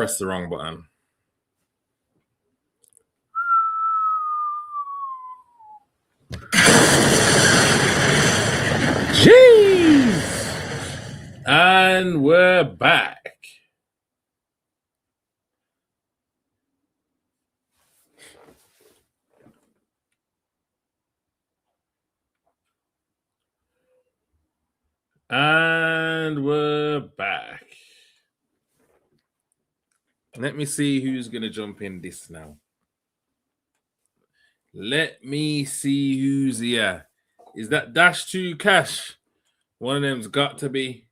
pressed the wrong button. Jeez! And we're back. And we're back. Let me see who's going to jump in this now. Let me see who's here. Is that Dash 2 Cash? One of them's got to be.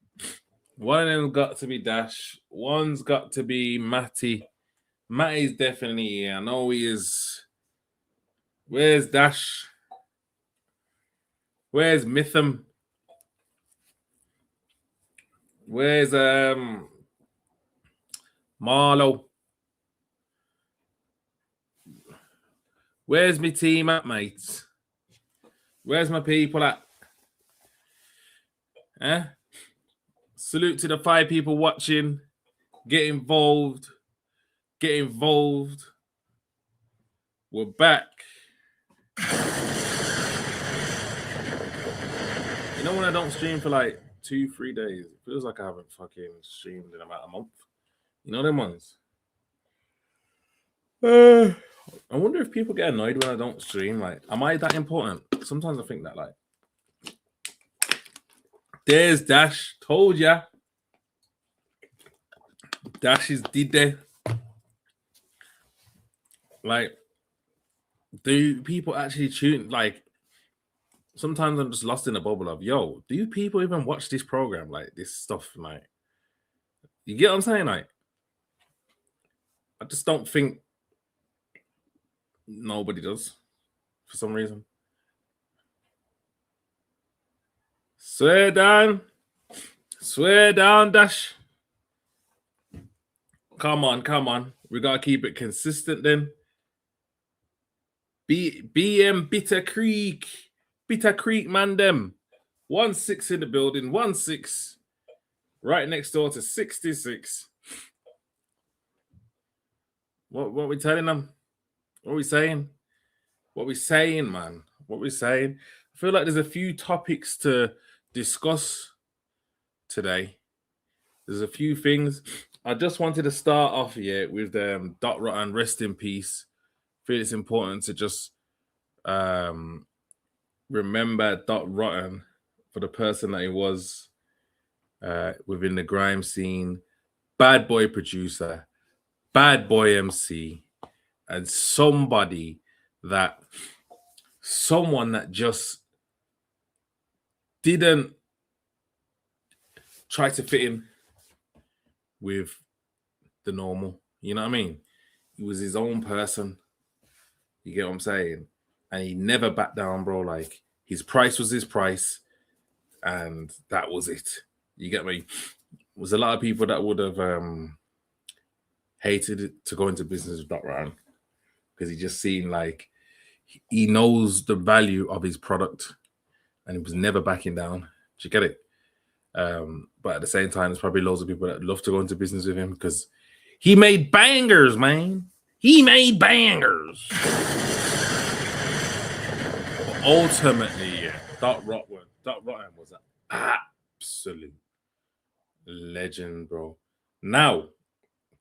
One of them's got to be Dash. One's got to be Matty. Matty's definitely here. I know he is. Where's Dash? Where's Mytham? Where's Marlo? Where's my team at, mates? Where's my people at? Salute to the 5 people watching. Get involved. Get involved. We're back. You know when I don't stream for like 2-3 days, it feels like I haven't fucking streamed in about a month. You know them ones? I wonder if people get annoyed when I don't stream. Like, am I that important? Sometimes I think that, like, there's Dash. Told ya. Dash is did there. Like, do people actually tune? Like, sometimes I'm just lost in a bubble of, yo, do people even watch this program? Like, this stuff, like, you get what I'm saying? Like, I just don't think nobody does for some reason. Swear down, Dash. Come on. We gotta keep it consistent then. BM Bitter Creek, man, them 1-6 in the building, 1-6, right next door to 66. What we telling them? What we saying? What we saying, man? What we saying? I feel like there's a few topics to discuss today. There's a few things. I just wanted to start off here with Dot Rotten, rest in peace. I feel it's important to just remember Dot Rotten for the person that he was within the grime scene. Bad boy producer, bad boy MC, and someone that just didn't try to fit in with the normal. You know what I mean? He was his own person. You get what I'm saying? And he never backed down, bro. Like, his price was his price, and that was it. You get me? There was a lot of people that would have hated to go into business with Dot Rotten because he just seemed like he knows the value of his product, and he was never backing down. Do you get it? But at the same time, there's probably loads of people that love to go into business with him because he made bangers, man. He made bangers. But ultimately, Dot Rotten was an absolute legend, bro. Now,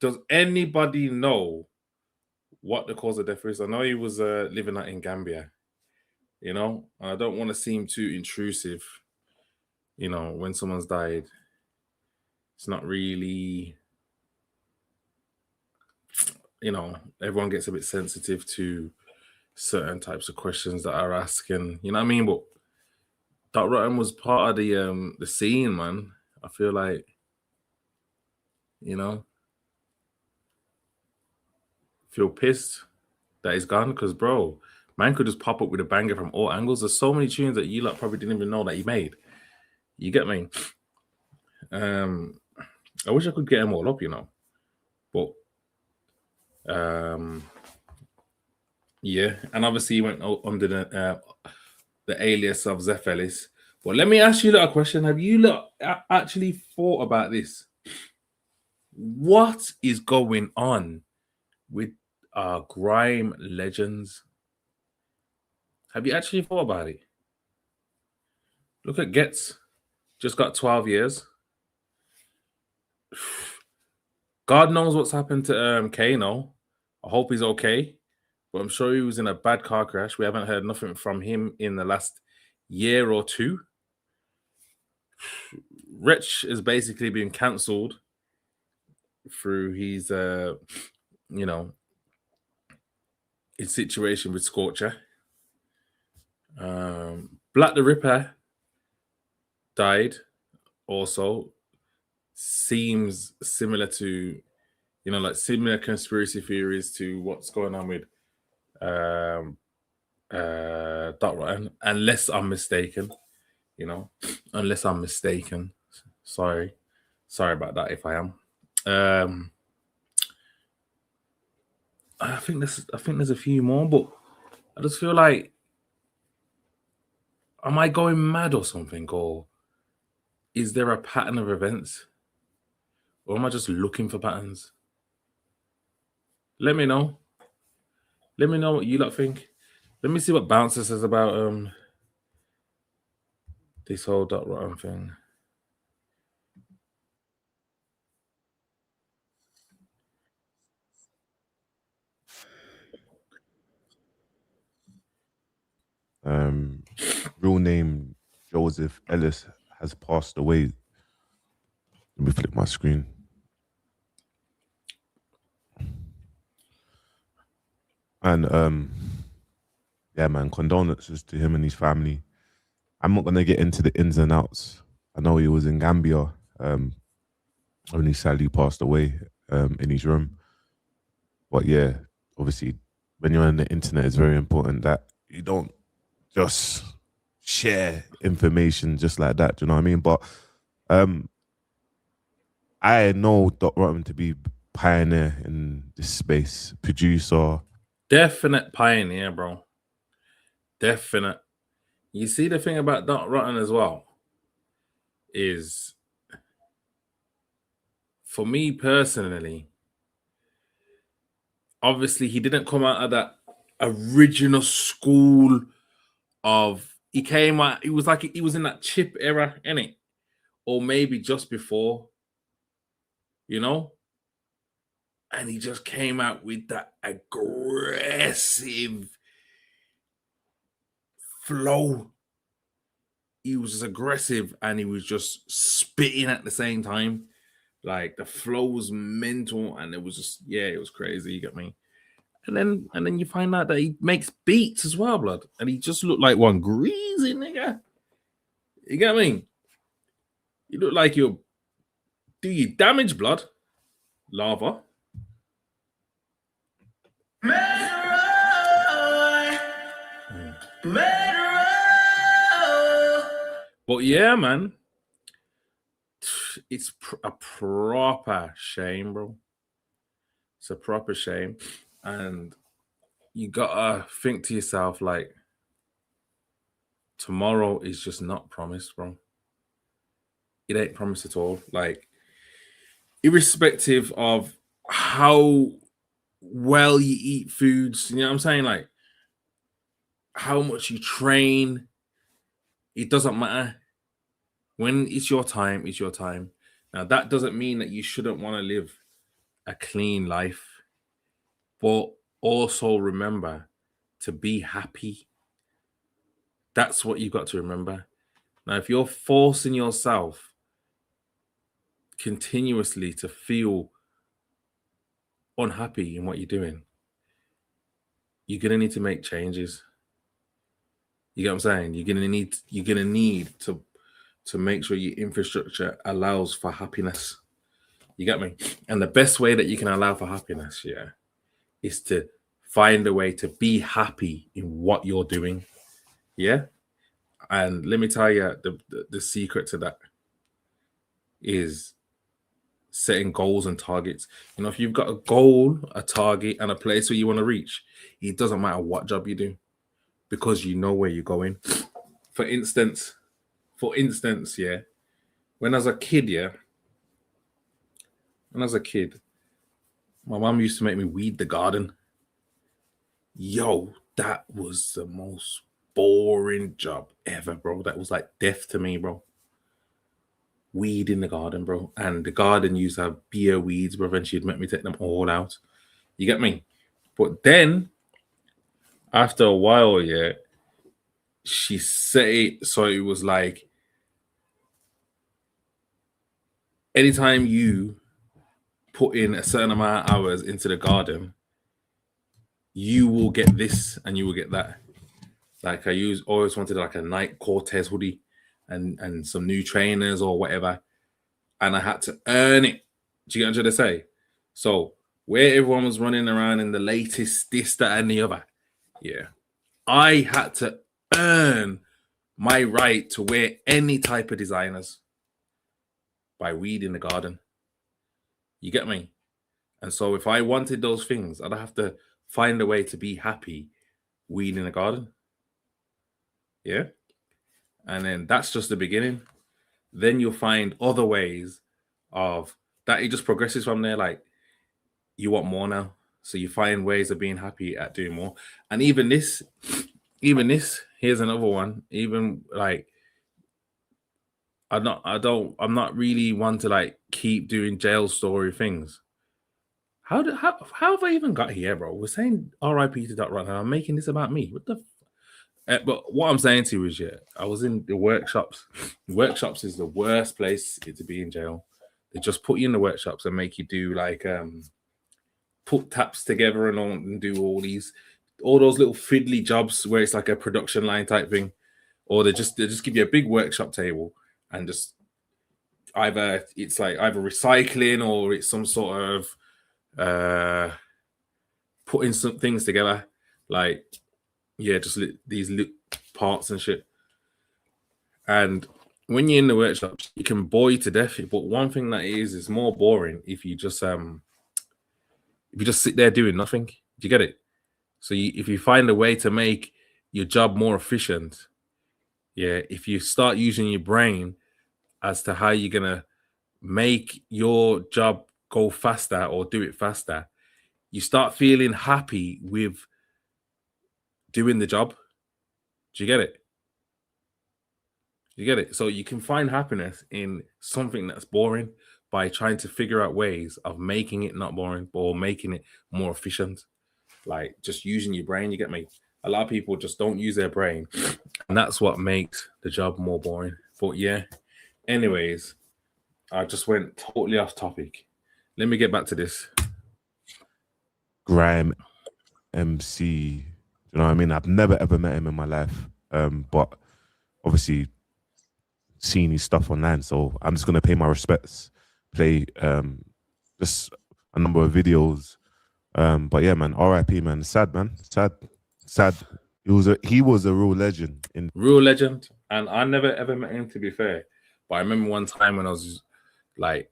does anybody know what the cause of death is? I know he was living out in Gambia, you know, and I don't want to seem too intrusive. You know, when someone's died, it's not really, you know, everyone gets a bit sensitive to certain types of questions that are asked, and you know what I mean. But Dot Rotten was part of the scene, man. I feel like, you know, feel pissed that he's gone because, bro, man could just pop up with a banger from all angles. There's so many tunes that you lot probably didn't even know that he made. You get me? I wish I could get them all up, you know. But yeah, and obviously he went under the alias of Zephelis. But let me ask you a question. Have you actually thought about this? What is going on with our grime legends? Have you actually thought about it? Look at Ghetts, just got 12 years. God knows what's happened to Kano. I hope he's okay. But I'm sure he was in a bad car crash. We haven't heard nothing from him in the last year or two. Rich has basically been cancelled through his his situation with Scorcher. Black the Ripper died also. Seems similar to, like similar conspiracy theories to what's going on with Dot Rotten, unless I'm mistaken. Unless I'm mistaken. Sorry about that if I am. I think there's a few more, but I just feel like, am I going mad or something, or is there a pattern of events, or am I just looking for patterns? Let me know. Let me know what you lot think. Let me see what Bouncer says about this whole Dot Rotten thing. Real name Joseph Ellis has passed away. Let me flip my screen. And yeah, man, condolences to him and his family. I'm not gonna get into the ins and outs. I know he was in Gambia, only sadly passed away in his room. But yeah, obviously, when you're on the internet, it's very important that you don't just share information just like that. Do you know what I mean? But I know Doc Rotten to be pioneer in this space, producer. Definite pioneer, bro. Definite. You see, the thing about Dot Rotten as well is, for me personally, obviously he didn't come out of that original school of, he came out, he was in that chip era, innit? Or maybe just before, you know? And he just came out with that aggressive flow. He was just aggressive and he was just spitting at the same time. Like the flow was mental and it was just, yeah, it was crazy. You get me? And then you find out that he makes beats as well, blood. And he just looked like one greasy nigga. You get me? You look like you're, do you damage, blood? Lava. But yeah, man, it's a proper shame, bro. It's a proper shame. And you gotta think to yourself, like, tomorrow is just not promised, bro. It ain't promised at all. Like, irrespective of how well you eat foods, you know what I'm saying? Like, how much you train, it doesn't matter. When it's your time, it's your time. Now, that doesn't mean that you shouldn't want to live a clean life, but also remember to be happy. That's what you've got to remember. Now, if you're forcing yourself continuously to feel unhappy in what you're doing, you're gonna need to make changes. You get what I'm saying? You're gonna need to make sure your infrastructure allows for happiness. You get me? And the best way that you can allow for happiness, yeah, is to find a way to be happy in what you're doing. Yeah. And let me tell you, the secret to that is setting goals and targets. If you've got a goal, a target, and a place where you want to reach, it doesn't matter what job you do because you know where you're going. For instance, yeah, when I was a kid, yeah, when I was a kid, my mum used to make me weed the garden. Yo, that was the most boring job ever, bro. That was like death to me, bro. Weed in the garden, bro. And the garden used to have beer weeds, bro, and she'd make me take them all out. You get me? But then, after a while, yeah, she set it so it was like anytime you put in a certain amount of hours into the garden, you will get this and you will get that. Like always wanted like a Nike Cortez hoodie and some new trainers or whatever, and I had to earn it. Do you get what I'm trying to say? So where everyone was running around in the latest this, that, and the other, yeah, I had to earn my right to wear any type of designers by weeding the garden. You get me? And so if I wanted those things, I'd have to find a way to be happy weeding the garden. Yeah. And then that's just the beginning. Then you'll find other ways of that. It just progresses from there. Like you want more now. So you find ways of being happy at doing more. And even this, here's another one. Even like I'm not really one to like keep doing jail story things. How have I even got here, bro? We're saying R.I.P. to Dot Run, and I'm making this about me. What the? But what I'm saying to you is, yeah, I was in the workshops. Workshops is the worst place to be in jail. They just put you in the workshops and make you do like put taps together and do all those little fiddly jobs where it's like a production line type thing, or they just give you a big workshop table and just either recycling or it's some sort of putting some things together, like just these parts and shit. And when you're in the workshops, you can bore you to death. But one thing that is more boring if you just sit there doing nothing. Do you get it? So if you find a way to make your job more efficient, if you start using your brain as to how you're gonna make your job go faster or do it faster, you start feeling happy with doing the job. Do you get it? You get it? So you can find happiness in something that's boring by trying to figure out ways of making it not boring or making it more efficient. Like just using your brain, you get me? A lot of people just don't use their brain, and that's what makes the job more boring. But yeah, anyways, I just went totally off topic. Let me get back to this. Grime MC, you know what I mean? I've never ever met him in my life, but obviously seen his stuff online, so I'm just gonna pay my respects, play just a number of videos. But yeah, man, R.I.P. man, sad man, sad. He was a real legend. Real legend, and I never ever met him, to be fair. But I remember one time when I was like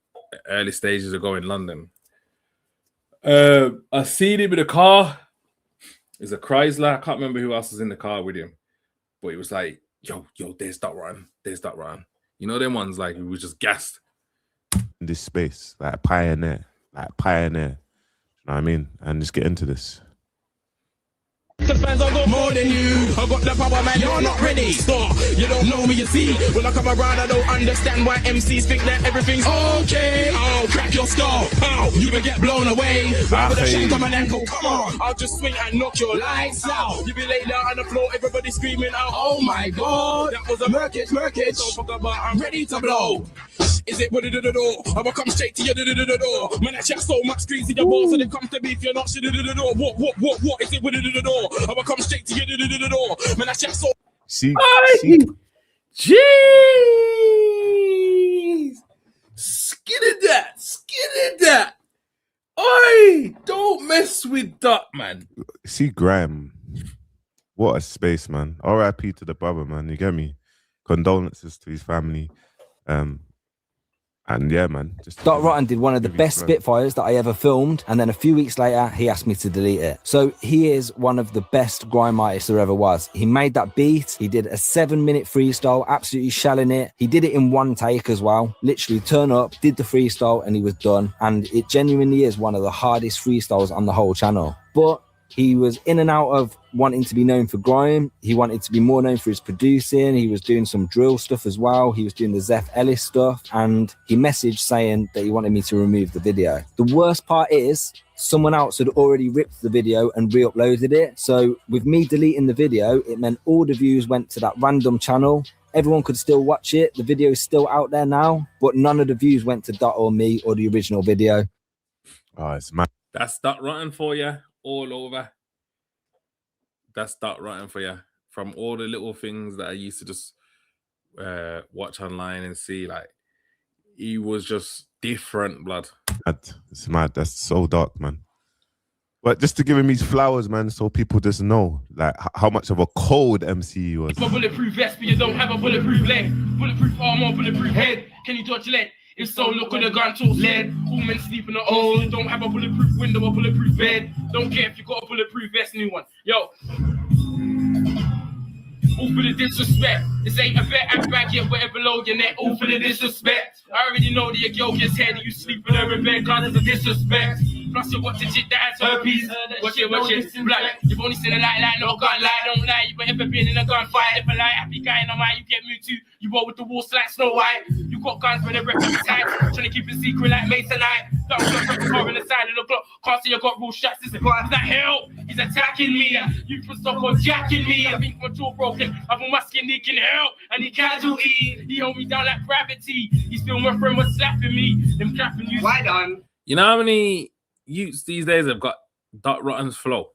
early stages ago in London, I seen him in a car. It's a Chrysler. I can't remember who else was in the car with him, but it was like, yo, there's that run. You know them ones like we was just gassed in this space, like pioneer. You know what I mean? And just get into this. Cause fans, I got more than you. I got the power, man, you're not ready. Stop, you don't know me, you see. When I come around, I don't understand why MCs think that everything's okay. I'll crack your skull. How? You can get blown away. Why would the shake on my ankle? Come on, I'll just swing and knock your lights out. You be laid down on the floor, everybody screaming out, oh my god, that was a murkage. Don't fuck about, I'm ready to blow. Is it what it do? I will come straight to you door. Man, I chat so much screens in your balls, and it comes to me if you're not shit. What? Is it what it do? I will come straight to you door. Man, I chat so. See. Jeez, skin that. Oi, don't mess with that, man. See, Grime, what a space, man. R.I.P. to the brother, man. You get me? Condolences to his family. And yeah, man. Dot Rotten did one of the best Spitfires that I ever filmed, and then a few weeks later, he asked me to delete it. So he is one of the best grime artists there ever was. He made that beat. He did a 7-minute freestyle, absolutely shelling it. He did it in one take as well. Literally turn up, did the freestyle, and he was done. And it genuinely is one of the hardest freestyles on the whole channel. But he was in and out of wanting to be known for grime. He wanted to be more known for his producing. He was doing some drill stuff as well. He was doing the Zeph Ellis stuff. And he messaged saying that he wanted me to remove the video. The worst part is someone else had already ripped the video and re-uploaded it. So with me deleting the video, it meant all the views went to that random channel. Everyone could still watch it. The video is still out there now, but none of the views went to Dot or me or the original video. Oh, it's mad. That's Dot Rotten for you. All over. That's Dot Rotten for you. From all the little things that I used to just watch online and see, like, he was just different, blood. It's mad. That's so dark, man. But just to give him his flowers, man, so people just know, like, how much of a cold MC he was. A bulletproof vest, but you don't have a bulletproof leg. Bulletproof armor, bulletproof head. Can you dodge lead? If so, look at the gun talks lead. Cool men sleep in the hole. You don't have a bulletproof window or bulletproof bed. Don't care if you got a bulletproof vest, new one. Yo. All for the disrespect. This ain't a bet, I'm back here, whatever below your neck. All for the disrespect. I already know that your girl gets head and you sleep with her in bed, cause it's a disrespect. Plus you watch the shit that has herpes. Watch it, black. You've only seen a light, no gun, lie, don't lie. You ain't ever been in a gunfight. If a lie, happy guy in the mind, you get me too. You roll with the wolves like Snow White. You got guns when they're repping tight. Trying to keep it secret like Masonite. That was your friend car in the side of the clock. Can't see you got real shots. Is that hell? He's attacking me. You put stuff on jacking me. I think my jaw broken. I've on my skin, he can help. And he casualty. He hold me down like gravity. He still my friend was slapping me. Them clapping you. Why done? You know how many youths these days have got Dot Rotten's flow?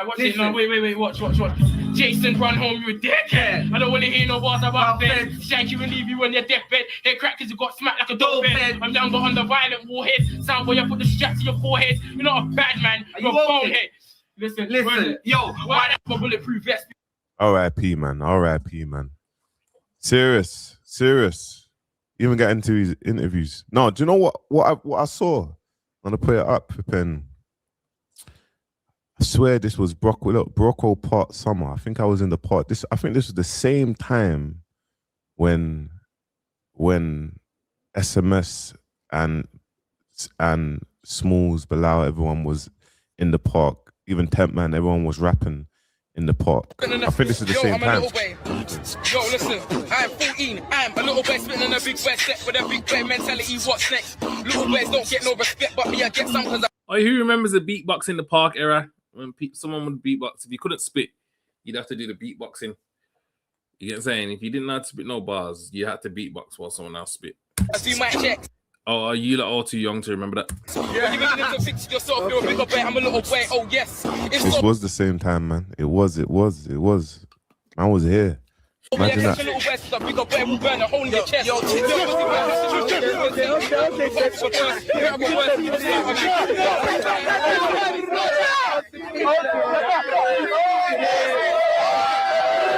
Watch it. No, wait. Watch. Jason, run home, you a dickhead. I don't want to hear no words about bed. Shank you and leave you on your deathbed. Head crack cause you got smacked like a dope head. I'm down, got on the violent warhead. Sound boy, I put the strap to your forehead. You're not a bad man, you're a bonehead. Listen. Yo, why that my bulletproof vest? R.I.P. man. Serious. Even get into his interviews. No, do you know what I saw? I'm gonna put it up, Pippin. I swear this was Brocco part summer. I think I was in the part. I think this was the same time when SMS and Smalls, Bilal, everyone was in the park. Even Temp Man, everyone was rapping in the park. I think this is the same time. Yo, listen, I'm 14. I'm a little boy spitting in a big boy set with a big boy mentality. What's next? Little boys don't get no respect, but me, I get some because who remembers the beatbox in the park era? When someone would beatbox, if you couldn't spit, you'd have to do the beatboxing. You get what I'm saying? If you didn't know how to spit no bars, you had to beatbox while someone else spit. I do my checks. Oh, are you all too young to remember that? Yeah, you really need to fix yourself. You're a bigger boy. I'm a little boy. Oh yes. This was the same time, man. It was. I was here. Imagine that.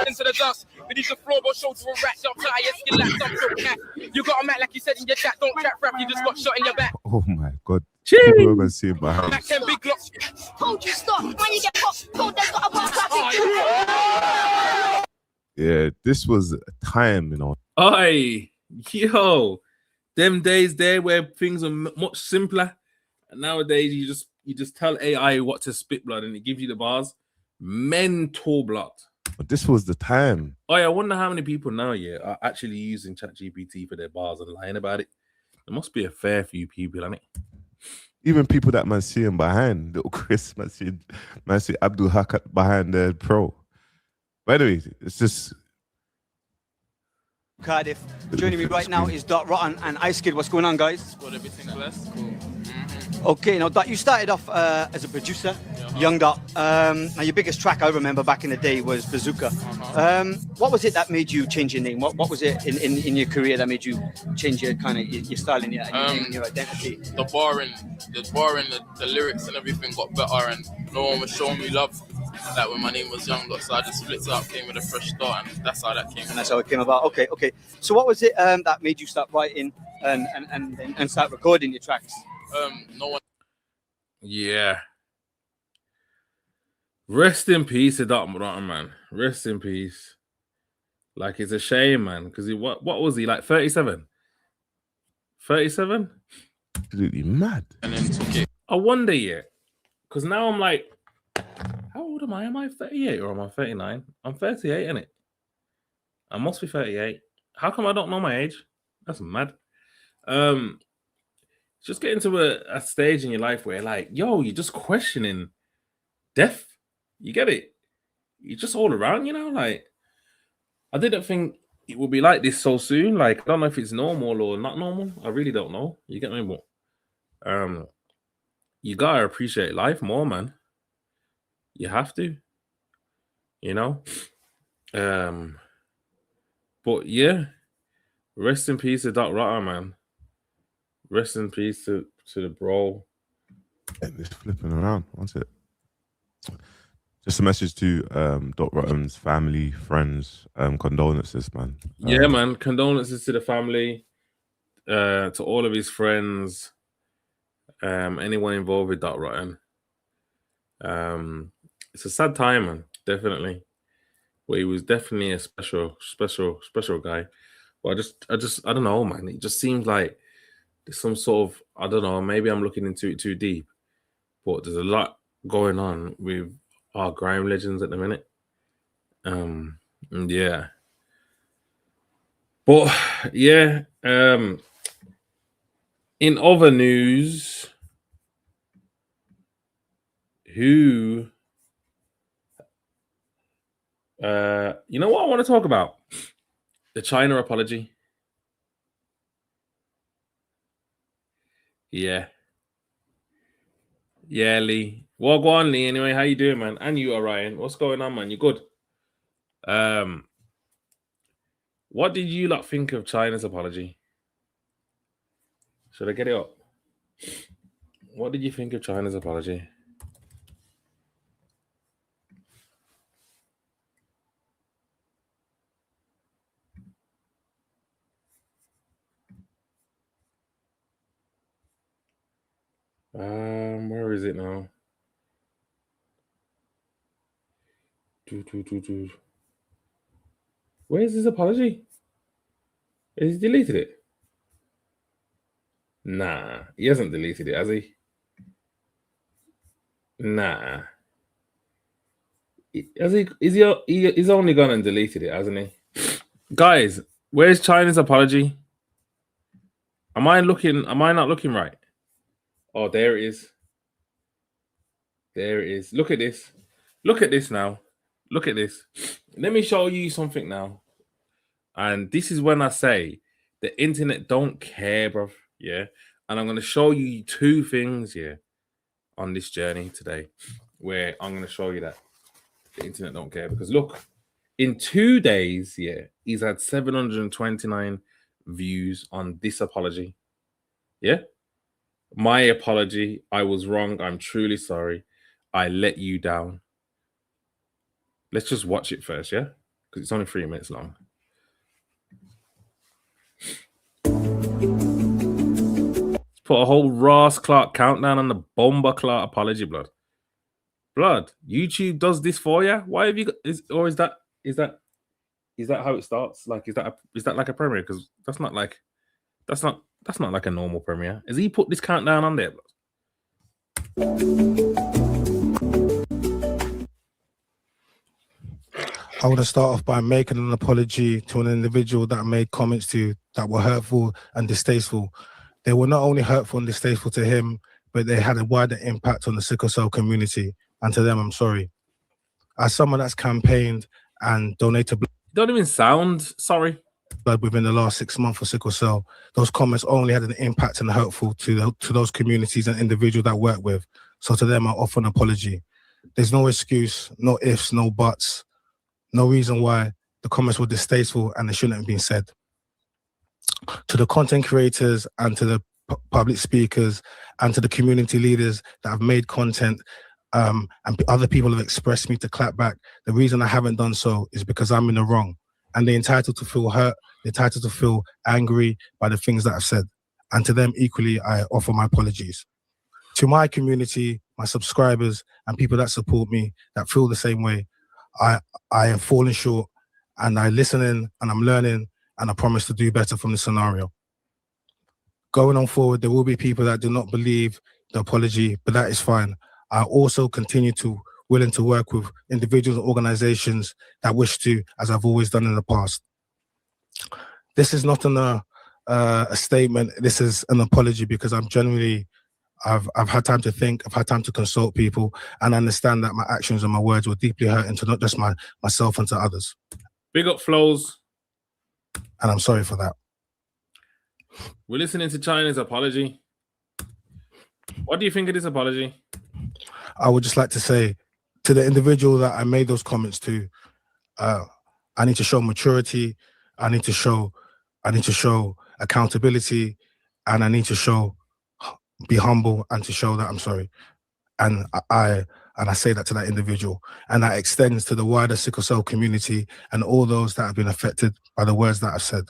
Into the dust, but he's a floorboard shoulder and rat, so I'm tired, skin like some sort of cat. You got a mat like you said in your chat, don't chat rap, you just got shot in your back. Oh my god. People have been seeing behind. That 10 big glocks. Told you stop when you get popped. Told them got a bar classic. Yeah, this was a time, you know. Oi, yo, them days there where things are much simpler. And nowadays you just tell AI what to spit, blood, and it gives you the bars. Mental blood. But this was the time. Oh, I wonder how many people now, are actually using ChatGPT for their bars and lying about it. There must be a fair few people, isn't it? Even people that man see him behind, little Chris, man see Abdul Hakat behind the pro. By the way, it's just Cardiff. Joining me right now is Dot Rotten and Ice Kid. What's going on, guys? Got everything blessed. Cool. Okay, now Dot, you started off as a producer, young Dot. Now your biggest track I remember back in the day was Bazooka. What was it that made you change your name? What was it in your career that made you change your kind of your style and your name and your identity? The lyrics and everything got better, and no one was showing me love. Like when my name was Young Lot, so I just split up, came with a fresh start, and that's how that came. And that's how it came about. Okay. So what was it that made you start writing and start recording your tracks? No one. Yeah. Rest in peace, Doc Rotten, man. Rest in peace. Like, it's a shame, man, because what was he, like 37? 37? Absolutely mad. And then took it. I wonder, yeah, because now I'm like, how old am I? Am I 38 or am I 39? I'm 38, innit? I must be 38. How come I don't know my age? That's mad. Just getting to a stage in your life where, like, yo, you're just questioning death. You get it? You're just all around, you know? Like, I didn't think it would be like this so soon. Like, I don't know if it's normal or not normal. I really don't know. You get me? But you gotta appreciate life more, man. You have to, you know. But yeah, rest in peace to Doc Rotter, man. Rest in peace to the bro. It's flipping around. What's it? Just a message to Doc Rotten's family, friends, condolences, man. Yeah, man. Condolences to the family, to all of his friends, anyone involved with Doc Rotten. It's a sad time, man. Definitely. But he was definitely a special guy. But I don't know, man. It just seems like there's some sort of, I don't know, maybe I'm looking into it too deep. But there's a lot going on with our grime legends at the minute. Yeah. But yeah, in other news, you know what I want to talk about? The Chyna apology. Yeah, Lee. Well, go on, Lee. Anyway, how you doing, man? And you, Orion. What's going on, man? You good? What did you lot think of Chyna's apology? Should I get it up? What did you think of Chyna's apology? Where is it now? Where's his apology? Has he deleted it? Nah, he hasn't deleted it, has he? Nah. Has he? He's only gone and deleted it, hasn't he? Guys, where's Chyna's apology? Am I not looking right? Oh, there it is. There it is. Look at this. Look at this now. Look at this. Let me show you something now. And this is when I say the internet don't care, bro. Yeah. And I'm going to show you two things here on this journey today where I'm going to show you that the internet don't care. Because look, in 2 days, yeah, he's had 729 views on this apology. Yeah. My apology. I was wrong. I'm truly sorry. I let you down. Let's just watch it first, yeah? Because it's only 3 minutes long. Let's put a whole Ross Clark countdown on the Bomber Clark apology, blood. Blood, YouTube does this for you? Why have you got is that how it starts? Like, is that like a premiere? Because that's not like a normal premiere. Has he put this countdown on there, blood? I want to start off by making an apology to an individual that I made comments to that were hurtful and distasteful. They were not only hurtful and distasteful to him, but they had a wider impact on the sickle cell community. And to them, I'm sorry. As someone that's campaigned and donated blood, don't even sound sorry. Blood within the last 6 months for sickle cell, those comments only had an impact and hurtful to those communities and individuals that I work with. So to them, I offer an apology. There's no excuse, no ifs, no buts. No reason why the comments were distasteful and they shouldn't have been said. To the content creators and to the public speakers and to the community leaders that have made content and other people have expressed me to clap back. The reason I haven't done so is because I'm in the wrong, and they're entitled to feel hurt. They're entitled to feel angry by the things that I've said, and to them equally, I offer my apologies. To my community, my subscribers, and people that support me, that feel the same way, I have fallen short, and I listen in, and I'm learning, and I promise to do better from this scenario. Going on forward, there will be people that do not believe the apology, but that is fine. I also continue to willing to work with individuals and organizations that wish to, as I've always done in the past. This is not a statement. This is an apology because I'm generally, I've had time to think, I've had time to consult people, and understand that my actions and my words were deeply hurting to not just myself and to others. Big up Flows. And I'm sorry for that. We're listening to Chyna's apology. What do you think of this apology? I would just like to say to the individual that I made those comments to, I need to show maturity. I need to show accountability, and I need to be humble and to show that I'm sorry. And I say that to that individual, and that extends to the wider sickle cell community and all those that have been affected by the words that I've said.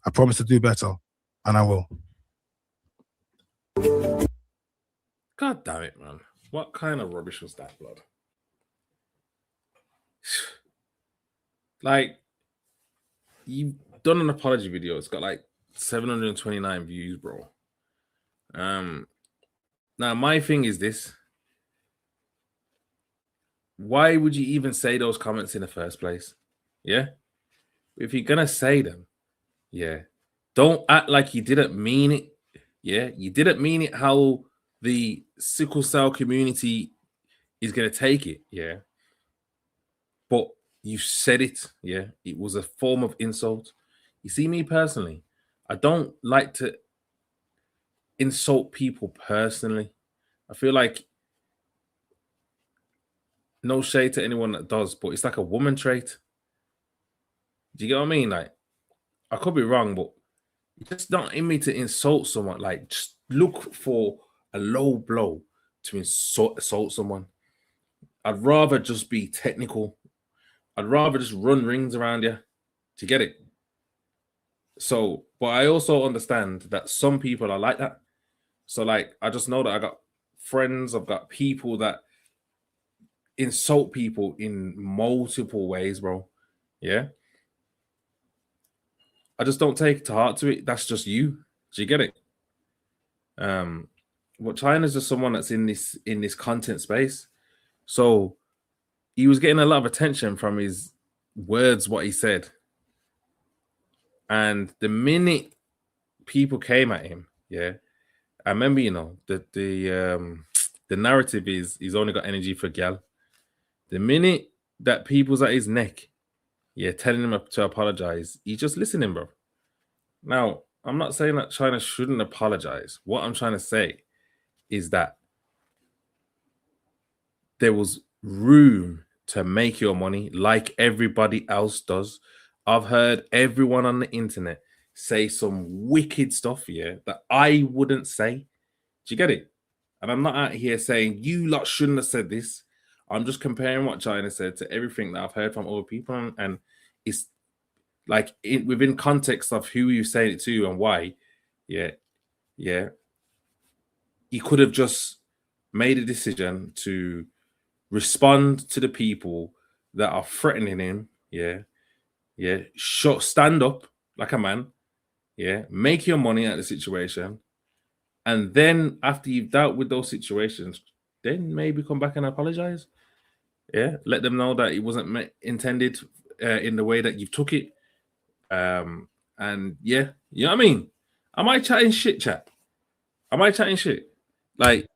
I promise to do better, and I will. God damn it, man. What kind of rubbish was that, blood? Like, you've done an apology video. It's got like 729 views, bro. Now, my thing is this. Why would you even say those comments in the first place? Yeah? If you're going to say them, yeah, don't act like you didn't mean it. Yeah? You didn't mean it how the sickle cell community is going to take it. Yeah? But you said it. Yeah? It was a form of insult. You see, me personally, I don't like to insult people personally. I feel like, no shade to anyone that does, but it's like a woman trait. Do you get what I mean? Like, I could be wrong, but it's just not in me to insult someone. Like, just look for a low blow to assault someone. I'd rather just be technical. I'd rather just run rings around you. Do you get it? So, but I also understand that some people are like that. So, like, I just know that I got friends, I've got people that insult people in multiple ways, bro. Yeah. I just don't take to heart to it. That's just you. Do you get it? What Chyna's just someone that's in this content space. So he was getting a lot of attention from his words, what he said. And the minute people came at him, yeah, I remember, you know, that the narrative is he's only got energy for gal. The minute that people's at his neck, yeah, telling him to apologize, he's just listening, bro. Now, I'm not saying that Chyna shouldn't apologize. What I'm trying to say is that there was room to make your money like everybody else does. I've heard everyone on the internet say some wicked stuff, yeah, that I wouldn't say. Do you get it? And I'm not out here saying you lot shouldn't have said this. I'm just comparing what Chyna said to everything that I've heard from other people, and it's like within context of who you saying it to and why. Yeah. He could have just made a decision to respond to the people that are threatening him. Yeah. Stand up like a man. Yeah. Make your money out of the situation. And then after you've dealt with those situations, then maybe come back and apologize. Yeah. Let them know that it wasn't intended in the way that you've took it. And yeah, you know what I mean? Am I chatting shit, chat? Am I chatting shit? Like,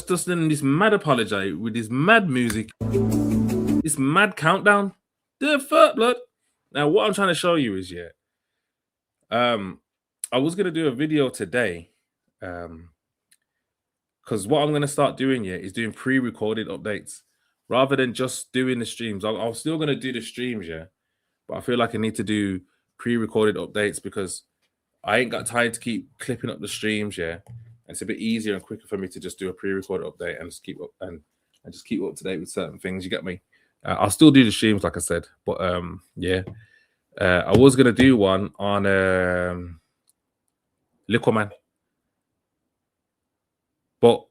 just in this mad apology with this mad music, this mad countdown. The fuck, blood. Now, what I'm trying to show you is, yeah, I was gonna do a video today, because what I'm gonna start doing, yeah, is doing pre-recorded updates rather than just doing the streams. I'm still gonna do the streams, yeah, but I feel like I need to do pre-recorded updates because I ain't got time to keep clipping up the streams, yeah. It's a bit easier and quicker for me to just do a pre-recorded update and just keep up and and just keep up to date with certain things. You get me? I'll still do the streams, like I said, but yeah. I was gonna do one on Liquor Man, but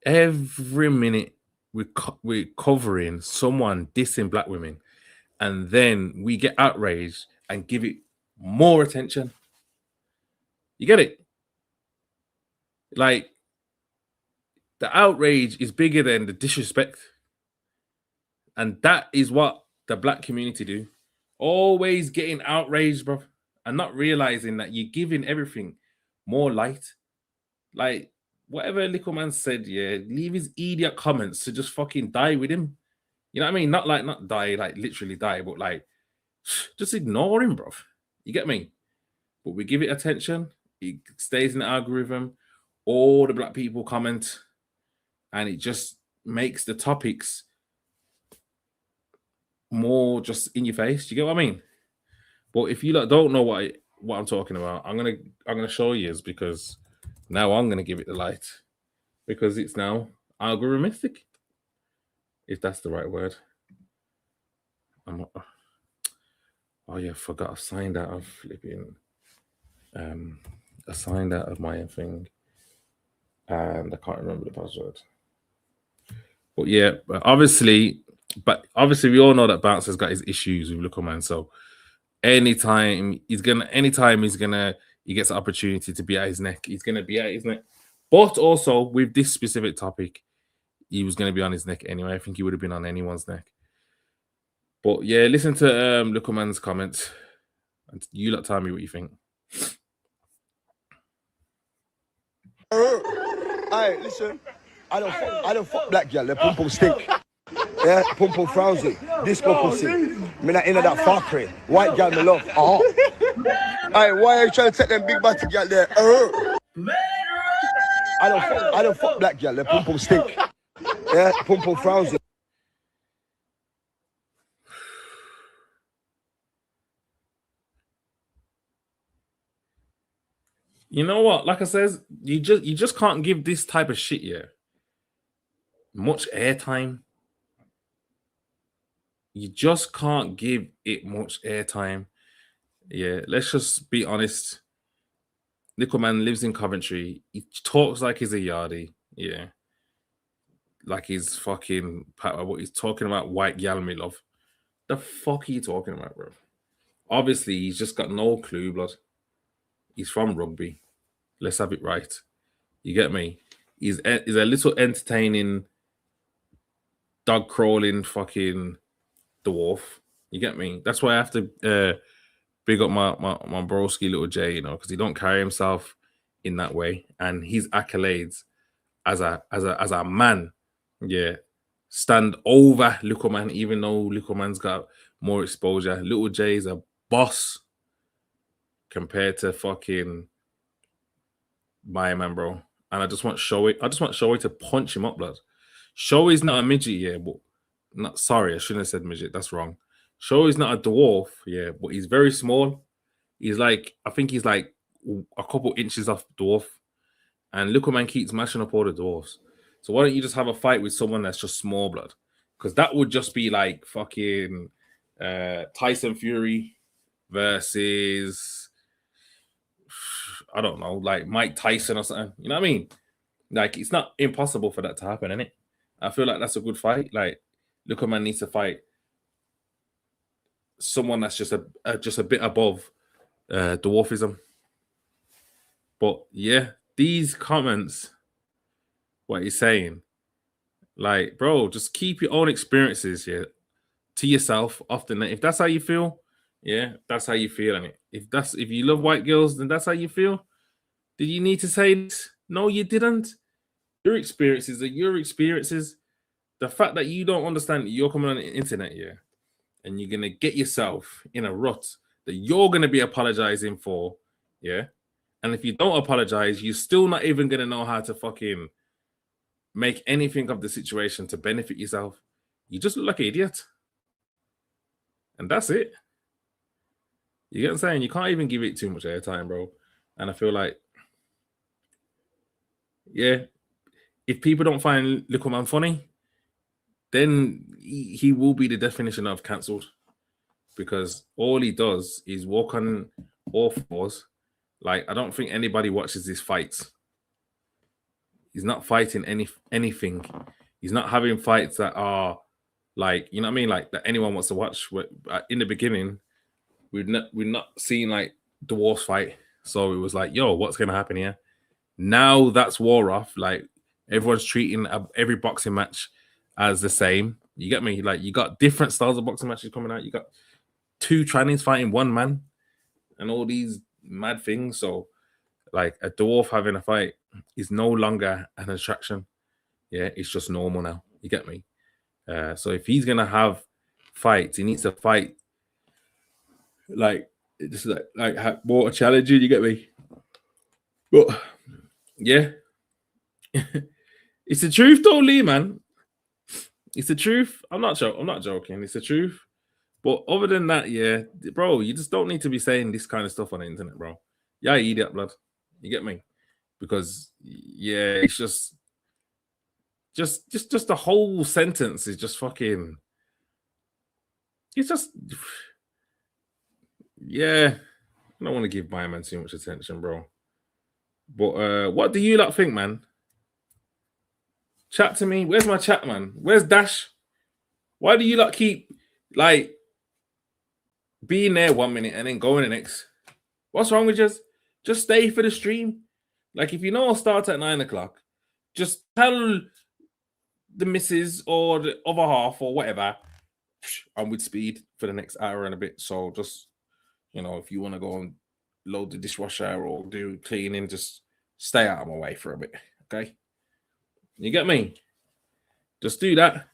every minute we're covering someone dissing black women, and then we get outraged and give it more attention. You get it? Like, the outrage is bigger than the disrespect. And that is what the black community do. Always getting outraged, bro, and not realizing that you're giving everything more light. Like, whatever Little Man said, yeah, leave his idiot comments to just fucking die with him. You know what I mean? Not die, like literally die, but like, just ignore him, bro. You get me? But we give it attention. It stays in the algorithm. All the black people comment, and it just makes the topics more just in your face. Do you get what I mean? But if you don't know what I'm talking about, I'm gonna show you, because now I'm gonna give it the light, because it's now algorithmic, if that's the right word. Oh yeah, I forgot. I signed out of flipping. I signed out of my thing, and I can't remember the password. But yeah, obviously we all know that Bouncer's got his issues with Little Man. So anytime he gets an opportunity to be at his neck, he's gonna be at his neck. But also with this specific topic, he was gonna be on his neck anyway. I think he would have been on anyone's neck. But yeah, listen to Little Man's comments, and you lot tell me what you think. Hey, listen. I don't fuck black girl. The pum pum stink. Yeah, pum pum frowsy. Disco pussy. Me not into that fuckery. White girl me love. Hey, why are you trying to take them big body girl there? I don't fuck black girl. The pum pum stink. Yeah, pum pum frowsy. You know what? Like I says, you just can't give this type of shit much airtime. You just can't give it much airtime. Yeah, let's just be honest. Little Man lives in Coventry. He talks like he's a yardie. Yeah. Like he's fucking what he's talking about, white gal me love. The fuck are you talking about, bro? Obviously, he's just got no clue, blood. He's from rugby. Let's have it right. You get me? He's a little entertaining, dog crawling fucking dwarf. You get me? That's why I have to big up my broski little J, you know, because he don't carry himself in that way, and his accolades as a man, yeah, stand over Little Man, even though Little Man's got more exposure. Little J is a boss compared to fucking my man, bro. And I just want Shoei to punch him up, blood. Shoei's not a midget, yeah, but not sorry, I shouldn't have said midget. That's wrong. Shoei's not a dwarf, yeah, but he's very small. He's like, I think he's like a couple inches off dwarf. And Little Man keeps mashing up all the dwarfs. So why don't you just have a fight with someone that's just small, blood? Because that would just be like fucking Tyson Fury versus, I don't know, like Mike Tyson or something. You know what I mean? Like, it's not impossible for that to happen, innit? I feel like that's a good fight. Like, Little Man needs to fight someone that's just a bit above dwarfism. But yeah, these comments, what he's saying, like, bro, just keep your own experiences here to yourself. Often, if that's how you feel, yeah, that's how you feel. And if you love white girls, then that's how you feel. Did you need to say this? No, you didn't. Your experiences are your experiences. The fact that you don't understand that you're coming on the internet, yeah, and you're gonna get yourself in a rut that you're gonna be apologizing for, yeah. And if you don't apologize, you're still not even gonna know how to fucking make anything of the situation to benefit yourself. You just look like an idiot. And that's it. You get what I'm saying? You can't even give it too much airtime, bro. And I feel like, yeah, if people don't find Little Man funny, then he will be the definition of cancelled, because all he does is walk on all fours. Like, I don't think anybody watches his fights. He's not fighting anything. He's not having fights that are like, you know what I mean, like that anyone wants to watch. In the beginning, we're not seeing like Dwarf's fight, so it was like, yo, what's gonna happen here? Now that's war off. Like, everyone's treating every boxing match as the same. You get me? Like, you got different styles of boxing matches coming out. You got 2 trannies fighting 1 man, and all these mad things. So, like, a dwarf having a fight is no longer an attraction. Yeah, it's just normal now. You get me? So if he's gonna have fights, he needs to fight like just like more challenging. You get me? But yeah, it's the truth, though, Lee, man. It's the truth. I'm not joking. It's the truth. But other than that, yeah, bro, you just don't need to be saying this kind of stuff on the internet, bro. Yeah, you idiot, blood. You get me? Because yeah, it's just the whole sentence is just fucking. It's just, yeah. I don't want to give my man too much attention, bro. But what do you lot think, man? Chat to me. Where's my chat, man? Where's Dash? Why do you lot keep like being there 1 minute and then going the next? What's wrong with just stay for the stream? Like, if you know I'll start at 9 o'clock, just tell the missus or the other half or whatever, I'm with speed for the next hour and a bit. So just, you know, if you want to go and load the dishwasher or do cleaning, just stay out of my way for a bit. Okay. You get me? Just do that.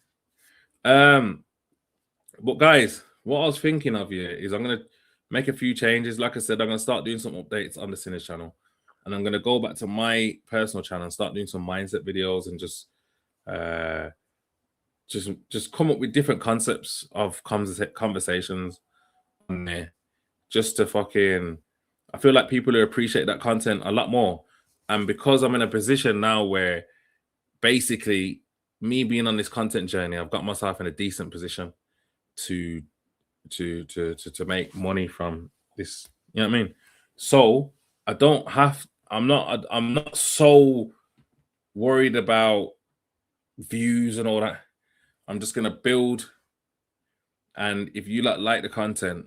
But guys, what I was thinking of you is I'm going to make a few changes. Like I said, I'm going to start doing some updates on the Sinners channel. And I'm going to go back to my personal channel and start doing some mindset videos and just come up with different concepts of conversations on there. Just to fucking, I feel like people will appreciate that content a lot more. And because I'm in a position now where basically me being on this content journey, I've got myself in a decent position to make money from this. You know what I mean? So I'm not so worried about views and all that. I'm just gonna build, and if you like the content,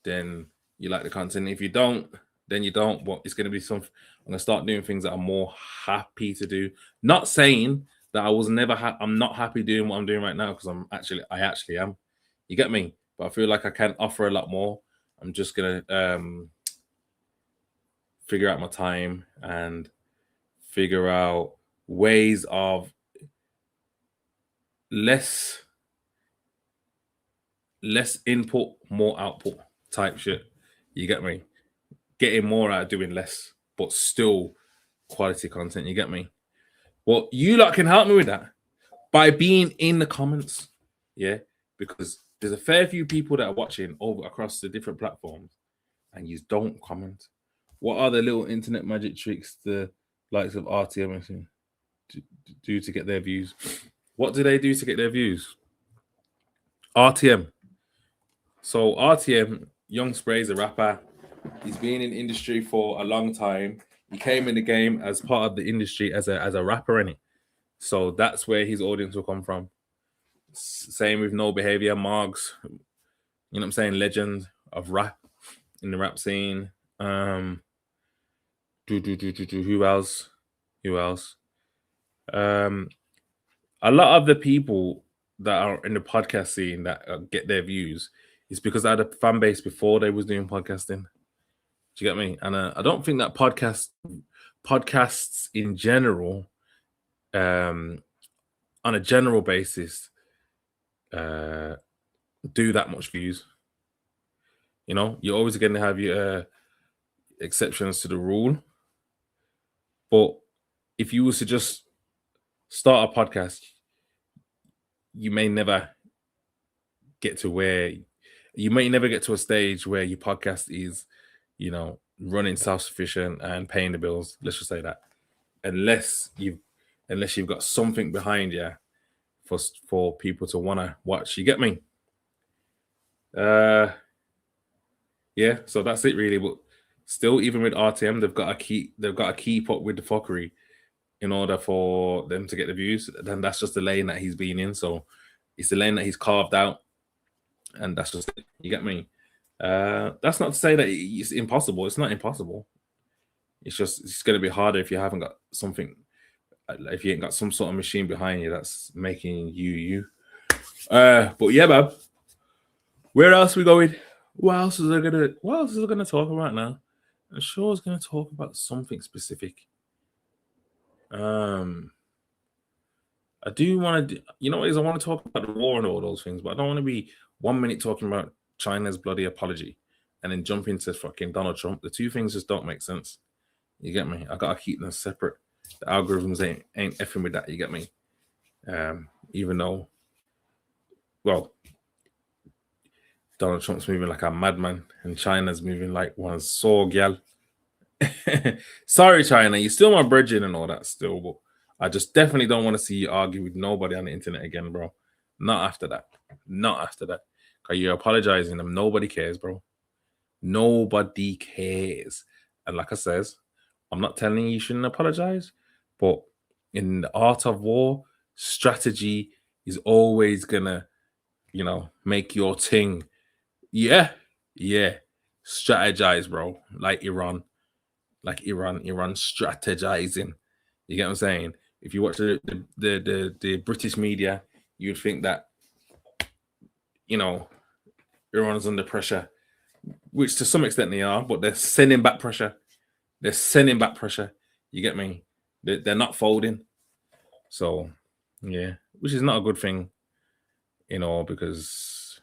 then you like the content. If you don't, then you don't. But it's gonna be something. I'm gonna start doing things that I'm more happy to do. Not saying that I was never. I'm not happy doing what I'm doing right now, because I actually am. You get me? But I feel like I can offer a lot more. I'm just gonna figure out my time and figure out ways of less input, more output type shit. You get me? Getting more out of doing less, but still quality content. You get me? Well, you lot can help me with that by being in the comments. Yeah, because there's a fair few people that are watching over across the different platforms, and you don't comment. What are the little internet magic tricks the likes of RTM do to get their views? What do they do to get their views? RTM. So RTM, Young Spray's a rapper. He's been in industry for a long time. He came in the game as part of the industry as a rapper, innit? So that's where his audience will come from. Same with No Behavior, Margs. You know what I'm saying? Legend of rap in the rap scene. Who else? A lot of the people that are in the podcast scene that get their views is because I had a fan base before they was doing podcasting. Do you get me? And I don't think that podcasts in general, on a general basis, do that much views. You know, you're always going to have your exceptions to the rule. But if you was to just start a podcast, you may never get to a stage where your podcast is, you know, running self-sufficient and paying the bills. Let's just say that, unless you've got something behind you for people to want to watch. You get me? Yeah, so that's it really. But still, even with RTM, they've got to keep up with the fuckery in order for them to get the views. Then that's just the lane that he's been in. So it's the lane that he's carved out, and that's just it. You get me? That's not to say that it's impossible. It's not impossible. It's just it's going to be harder if you haven't got something. If you ain't got some sort of machine behind you that's making you. But yeah, man. Where else we going? What else is I gonna talk about now? I'm sure I was gonna talk about something specific. I do want to, you know what it is? I want to talk about the war and all those things, but I don't want to be 1 minute talking about China's bloody apology and then jump into fucking Donald Trump. The two things just don't make sense. You get me? I gotta keep them separate. The algorithms ain't effing with that. You get me? Even though, well, Donald Trump's moving like a madman and China's moving like one saw gal. Sorry, China, you're still my brethren and all that still, but I just definitely don't want to see you argue with nobody on the internet again, bro. Not after that. Not after that. Because you're apologizing and nobody cares, bro. Nobody cares. And like I says, I'm not telling you shouldn't apologize, but in the art of war, strategy is always gonna, make your thing. Yeah. Strategize, bro. Like Iran strategizing. You get what I'm saying? If you watch the British media, you'd think that, Iran's under pressure, which to some extent they are, but they're sending back pressure. You get me? They're not folding. So, yeah, which is not a good thing, because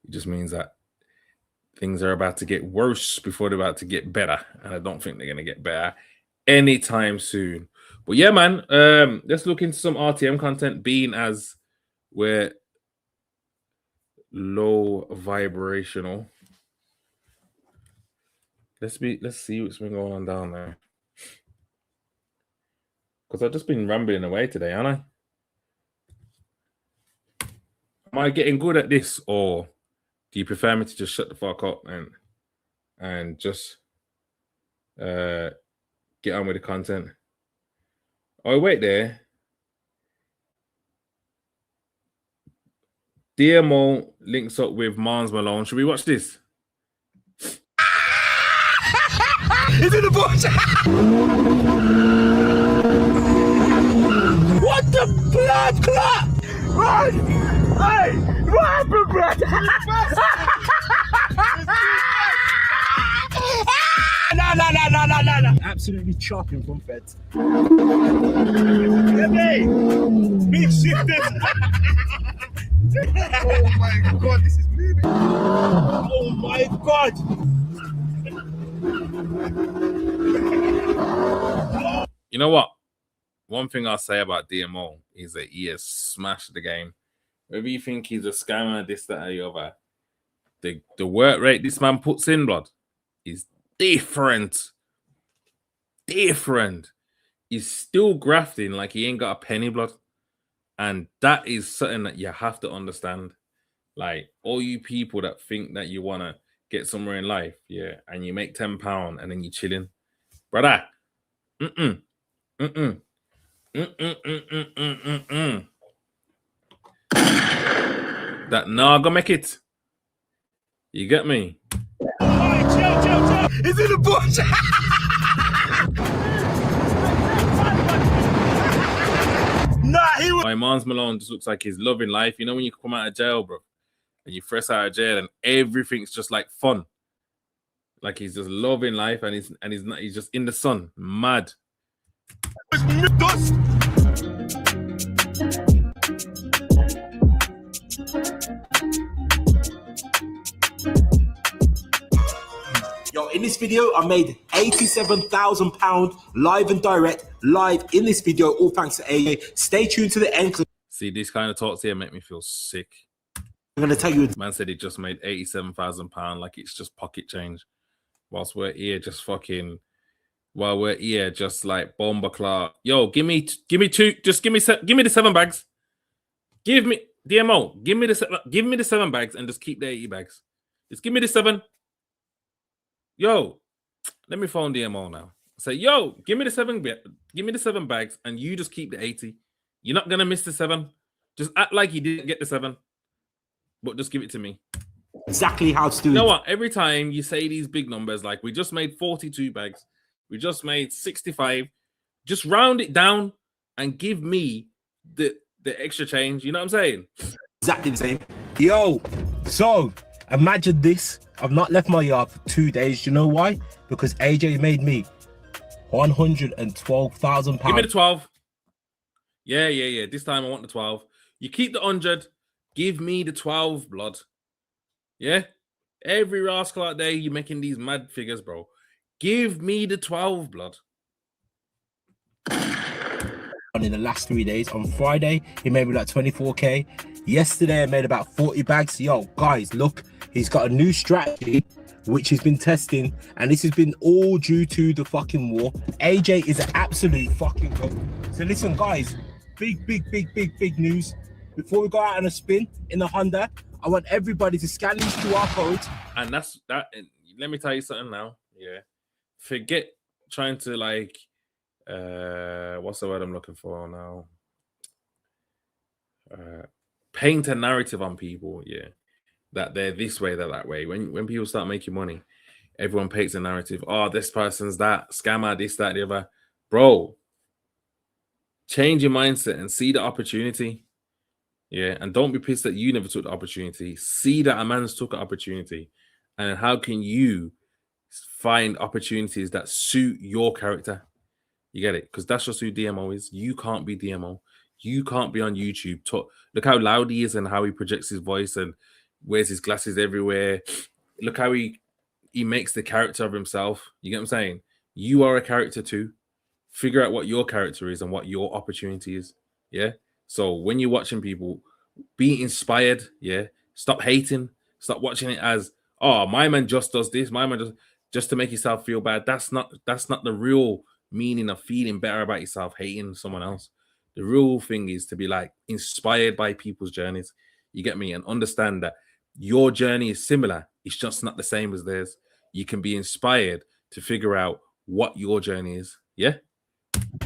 it just means that things are about to get worse before they're about to get better. And I don't think they're going to get better anytime soon. But yeah, man, let's look into some RTM content, being as we're low vibrational. Let's see what's been going on down there. Because I've just been rambling away today, haven't I? Am I getting good at this, or do you prefer me to just shut the fuck up and just get on with the content? Oh, wait there. DMO links up with Mars Malone. Should we watch this? Is it a bush? What the blood clot? Right! Hey! What happened, blood? No. Absolutely chopping from feds. Hey! Big shifted! Oh my god, this is moving! Oh my god! You know what? One thing I'll say about DMO is that he has smashed the game. Whether you think he's a scammer, this, that, or the other, the work rate this man puts in, blood, is different. He's still grafting like he ain't got a penny, blood. And that is something that you have to understand. Like, all you people that think that you want to get somewhere in life, yeah, and you make £10 and then you're chilling. Brother, that nah, go make it. You get me? Chill. It's in the bush. My Mars Malone just looks like he's loving life. You know when you come out of jail, bro, and you fresh out of jail and everything's just like fun. Like he's just loving life and he's just in the sun. Mad. Yo, in this video, I made £87,000 live and direct, live in this video, all thanks to AA. Stay tuned to the end. See, these kind of talks here make me feel sick. I'm going to tell you. Man said he just made £87,000 like it's just pocket change. Whilst we're here just fucking, while we're here just like bomber clock. Yo, give me two, just give me the 7 bags. Give me DMO. Give me the 7 bags and just keep the 80 bags. Just give me the 7. Yo, let me phone DMO now. Say, yo, give me the 7. Give me the 7 bags and you just keep the 80. You're not gonna miss the 7. Just act like you didn't get the 7, but just give it to me. Exactly how to do You it. know what? Every time you say these big numbers, like we just made 42 bags, we just made 65. Just round it down and give me the extra change. You know what I'm saying? Exactly the same. Yo, so imagine this. I've not left my yard for 2 days. You know why? Because AJ made me £112,000. Give me the 12. Yeah. This time I want the 12. You keep the 100. Give me the 12, blood. Yeah? Every rascal out there, you're making these mad figures, bro. Give me the 12, blood. In the last 3 days, on Friday, he made me like 24k. Yesterday, I made about 40 bags. Yo, guys, look, he's got a new strategy which he's been testing, and this has been all due to the fucking war. AJ is an absolute fucking goat. So listen, guys, big news. Before we go out on a spin in the Honda, I want everybody to scan these QR codes. And that's that. And let me tell you something now. Yeah. Forget trying to like what's the word I'm looking for now? Paint a narrative on people, yeah. That they're this way, they're that way. When people start making money, everyone paints a narrative. Oh, this person's that scammer, this, that, the other. Bro, change your mindset and see the opportunity. Yeah, and don't be pissed that you never took the opportunity. See that a man's took an opportunity, and how can you find opportunities that suit your character? You get it? Because that's just who DMO is. You can't be DMO. You can't be on YouTube. Look how loud he is and how he projects his voice and wears his glasses everywhere. Look how he makes the character of himself. You get what I'm saying? You are a character too. Figure out what your character is and what your opportunity is. Yeah. So when you're watching people, be inspired. Yeah. Stop hating. Stop watching it as, oh, my man just does this. My man just to make yourself feel bad. That's not the real meaning of feeling better about yourself, hating someone else. The real thing is to be like inspired by people's journeys. You get me? And understand that your journey is similar. It's just not the same as theirs. You can be inspired to figure out what your journey is. Yeah.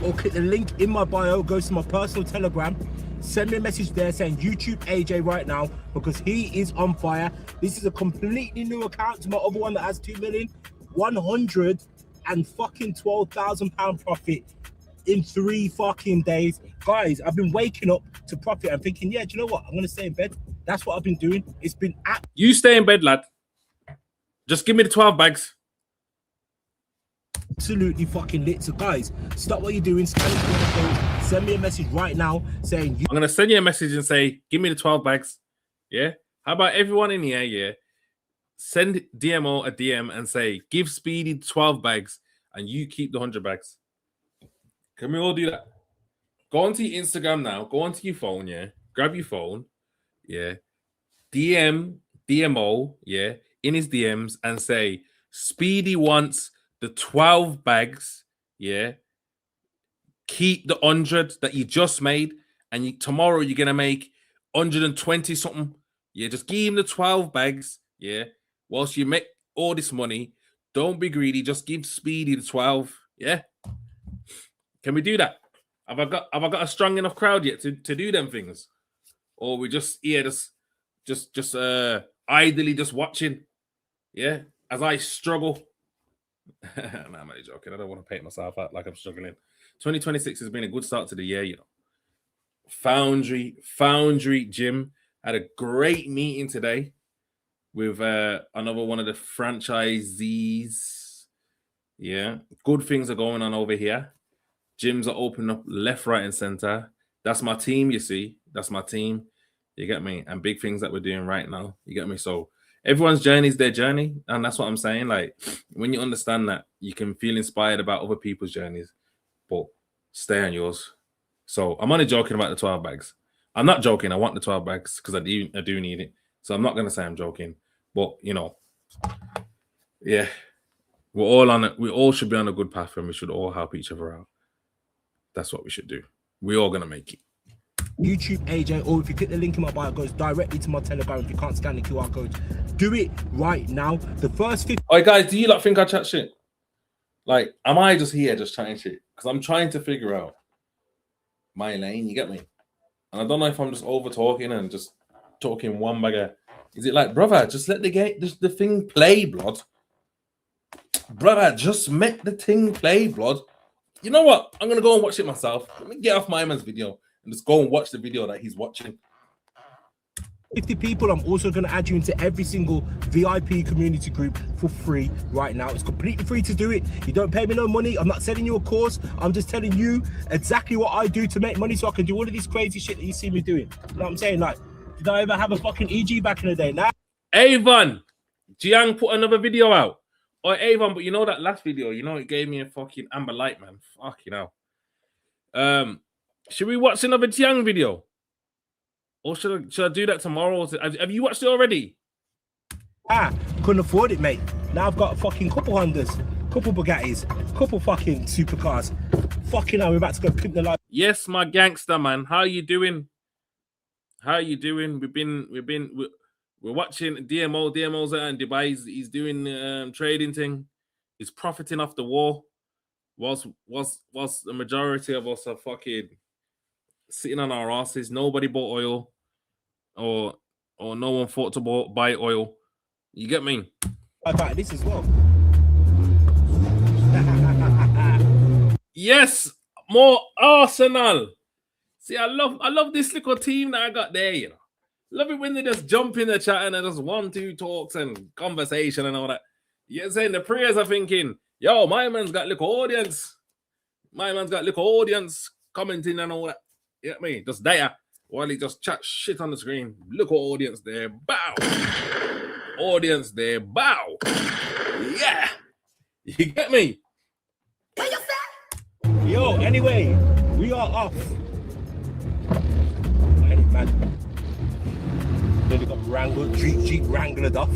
Or click the link in my bio, go to my personal Telegram, send me a message there saying YouTube AJ right now, because he is on fire. This is a completely new account to my other one that has 2 million. 112,000 pound profit in 3 fucking days. Guys, I've been waking up to profit and thinking, yeah, do you know what? I'm gonna stay in bed. That's what I've been doing. It's been you stay in bed, lad. Just give me the 12 bags. Absolutely fucking lit. So guys, stop what you're doing, send me a message right now saying I'm gonna send you a message and say, give me the 12 bags. Yeah. How about everyone in here? Yeah. Send DMO a DM and say, give Speedy 12 bags and you keep the 100 bags. Can we all do that? Go onto your Instagram now. Go onto your phone, yeah. Grab your phone, yeah. DMO, yeah, in his DMs and say, Speedy wants the 12 bags, yeah. Keep the 100 that you just made, and tomorrow you're gonna make 120 something. Yeah, just give him the 12 bags, yeah. Whilst you make all this money, don't be greedy. Just give Speedy the 12, yeah. Can we do that? Have I got a strong enough crowd yet to do them things, or we just here just idly just watching, yeah, as I struggle. Nah, I'm only joking. I don't want to paint myself out like I'm struggling. 2026 has been a good start to the year, you know. Foundry Gym had a great meeting today with another one of the franchisees. Yeah, good things are going on over here. Gyms are opening up left, right, and center. That's my team, you see. That's my team. You get me? And big things that we're doing right now. You get me? So everyone's journey is their journey. And that's what I'm saying. Like, when you understand that, you can feel inspired about other people's journeys, but stay on yours. So I'm only joking about the 12 bags. I'm not joking. I want the 12 bags because I do need it. So I'm not going to say I'm joking. But, you know, yeah, we all should be on a good path and we should all help each other out. That's what we should do. We're all going to make it. YouTube AJ, or if you click the link in my bio, it goes directly to my Telegram if you can't scan the QR code. Do it right now. The first 50. Alright, guys, do you like think I chat shit? Like, am I just here just chatting shit? Because I'm trying to figure out my lane, you get me? And I don't know if I'm just over talking and just talking one bagger. Is it like, brother, just let the game, just the thing play, blood? Brother, just make the thing play, blood. You know what? I'm gonna go and watch it myself. Let me get off my man's video and just go and watch the video that he's watching. 50 people, I'm also going to add you into every single VIP community group for free right now. It's completely free to do it. You don't pay me no money. I'm not selling you a course. I'm just telling you exactly what I do to make money so I can do all of this crazy shit that you see me doing. You know what I'm saying? Like, did I ever have a fucking EG back in the day? Now, Avon, Jiang put another video out. Oh, Avon, but you know that last video, you know, it gave me a fucking amber light, man. Fucking hell. Should we watch another Jiang video? Or should I do that tomorrow? Have you watched it already? Couldn't afford it, mate. Now I've got a fucking couple Hondas, couple Bugattis, couple fucking supercars. Fucking hell, we're about to go pimp the life. Yes, my gangster, man. How you doing? How you doing? We're watching DMO. DMO's out in Dubai. He's doing trading thing. He's profiting off the war. Whilst the majority of us are fucking sitting on our asses. Nobody bought oil, or no one thought to buy oil. You get me? I buy this as well. Yes, more Arsenal. See, I love this little team that I got there. You know, love it when they just jump in the chat and just 1-2 talks and conversation and all that. You're saying the prayers are thinking, yo, my man's got little audience. My man's got little audience commenting and all that. You get me? Just there while he just chat shit on the screen. Look at audience there. Bow. Audience there. Bow. Yeah. You get me? Yo, anyway, we are off. Any man. Then we got Wrangler, Jeep Wranglered off.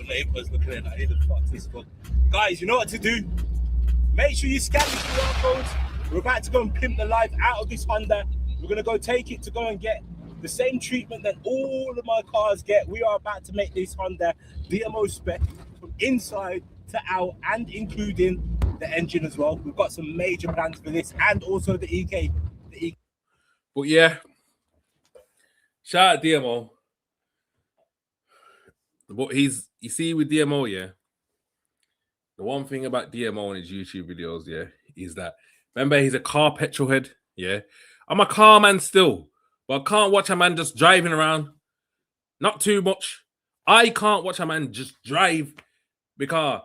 Neighbors looking at like, who the fuck's this book? Guys, you know what to do. Make sure you scan the QR codes. We're about to go and pimp the life out of this Honda. We're gonna go take it to go and get the same treatment that all of my cars get. We are about to make this Honda DMO spec from inside to out, and including the engine as well. We've got some major plans for this, and also the EK. But yeah, shout out DMO. But you see with DMO, yeah, the one thing about DMO and his YouTube videos, yeah, is that, remember, he's a car petrol head, yeah. I'm a car man still, but I can't watch a man just driving around. Not too much. I can't watch a man just drive because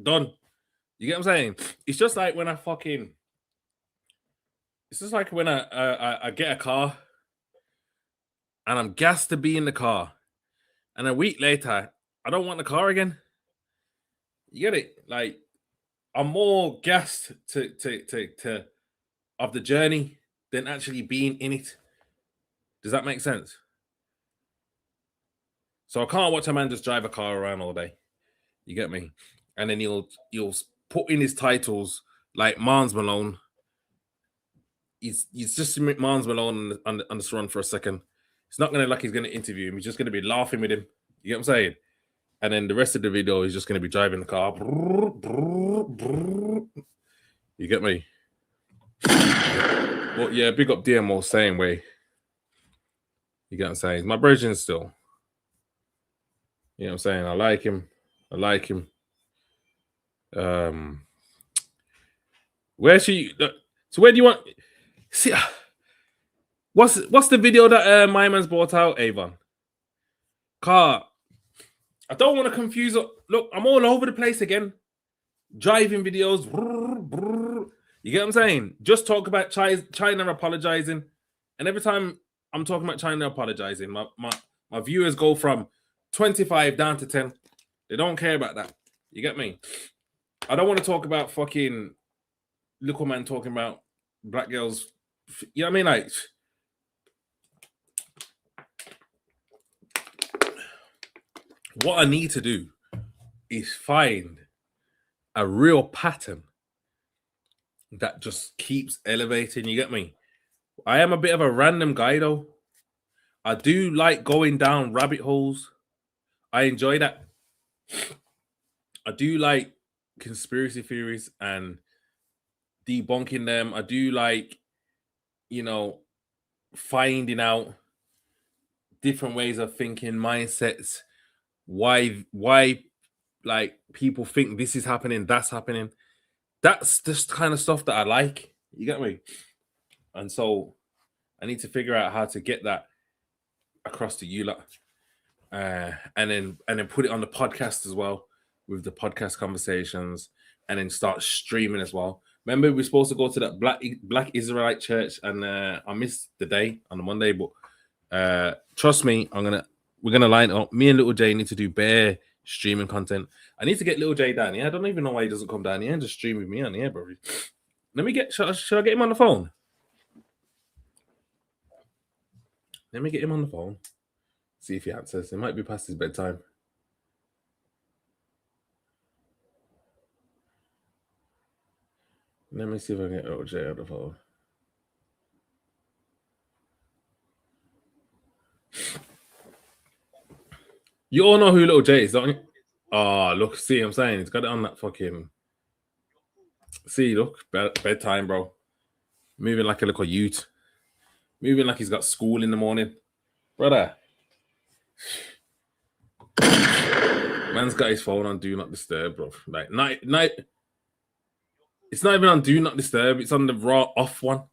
done. You get what I'm saying? It's just like when I get a car and I'm gassed to be in the car, and a week later I don't want the car again. You get it? Like, I'm more gassed to of the journey than actually being in it. Does that make sense? So I can't watch a man just drive a car around all day. You get me? And then he'll put in his titles like Mans Malone. He's just Mans Malone on the run for a second. It's not gonna like he's gonna interview him. He's just gonna be laughing with him. You get what I'm saying? And then the rest of the video is just gonna be driving the car. You get me? But yeah, big up DMO, same way. You get what I'm saying? My virgin still. You know what I'm saying? I like him. Where she? So where do you want? See, what's the video that my man's brought out, Avon? Car. I don't want to confuse. Look, I'm all over the place again. Driving videos. You get what I'm saying? Just talk about Chyna apologizing, and every time I'm talking about Chyna apologizing, my viewers go from 25 down to 10. They don't care about that. You get me? I don't want to talk about fucking little man talking about black girls. You know what I mean? Like, what I need to do is find a real pattern that just keeps elevating. You get me? I am a bit of a random guy, though. I do like going down rabbit holes. I enjoy that. I do like conspiracy theories and debunking them. I do like, finding out different ways of thinking, mindsets, why like people think this is happening, that's happening. That's just kind of stuff that I like. You get me? And so I need to figure out how to get that across to you lot. And then put it on the podcast as well, with the podcast conversations, and then start streaming as well. Remember, we were supposed to go to that Black Israelite church, and I missed the day on the Monday, but trust me, we're gonna line up. Me and Little J need to do bare streaming content. I need to get Little J down here. I don't even know why he doesn't come down here and just stream with me on here, bro. Should I get him on the phone? Let me get him on the phone. See if he answers. It might be past his bedtime. Let me see if I can get Little J on the phone. You all know who Little J is, don't you? Oh, look, see what I'm saying? He's got it on that fucking... See, look, bedtime, bro. Moving like a little youth. Moving like he's got school in the morning. Brother. Man's got his phone on Do Not Disturb, bro. Like, night. It's not even on Do Not Disturb. It's on the raw off one.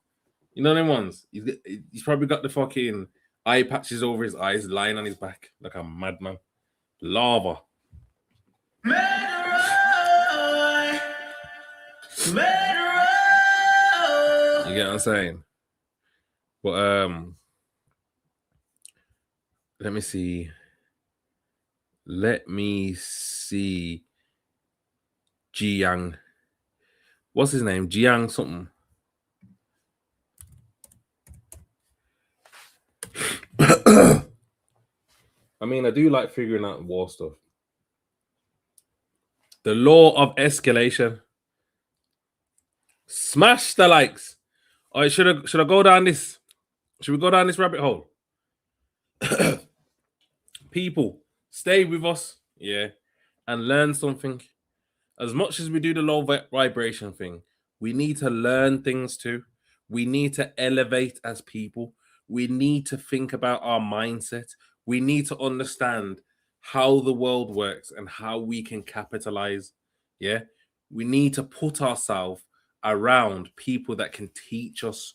You know them ones? He's probably got the fucking eye patches over his eyes, lying on his back like a madman. Lava. You get what I'm saying? But let me see. Jiang. What's his name? Jiang something. I mean, I do like figuring out war stuff. The law of escalation. Smash the likes. All right, should I go down this? Should we go down this rabbit hole? People, stay with us, yeah, and learn something. As much as we do the low vibration thing, we need to learn things too. We need to elevate as people. We need to think about our mindset. We need to understand how the world works and how we can capitalize. Yeah, we need to put ourselves around people that can teach us.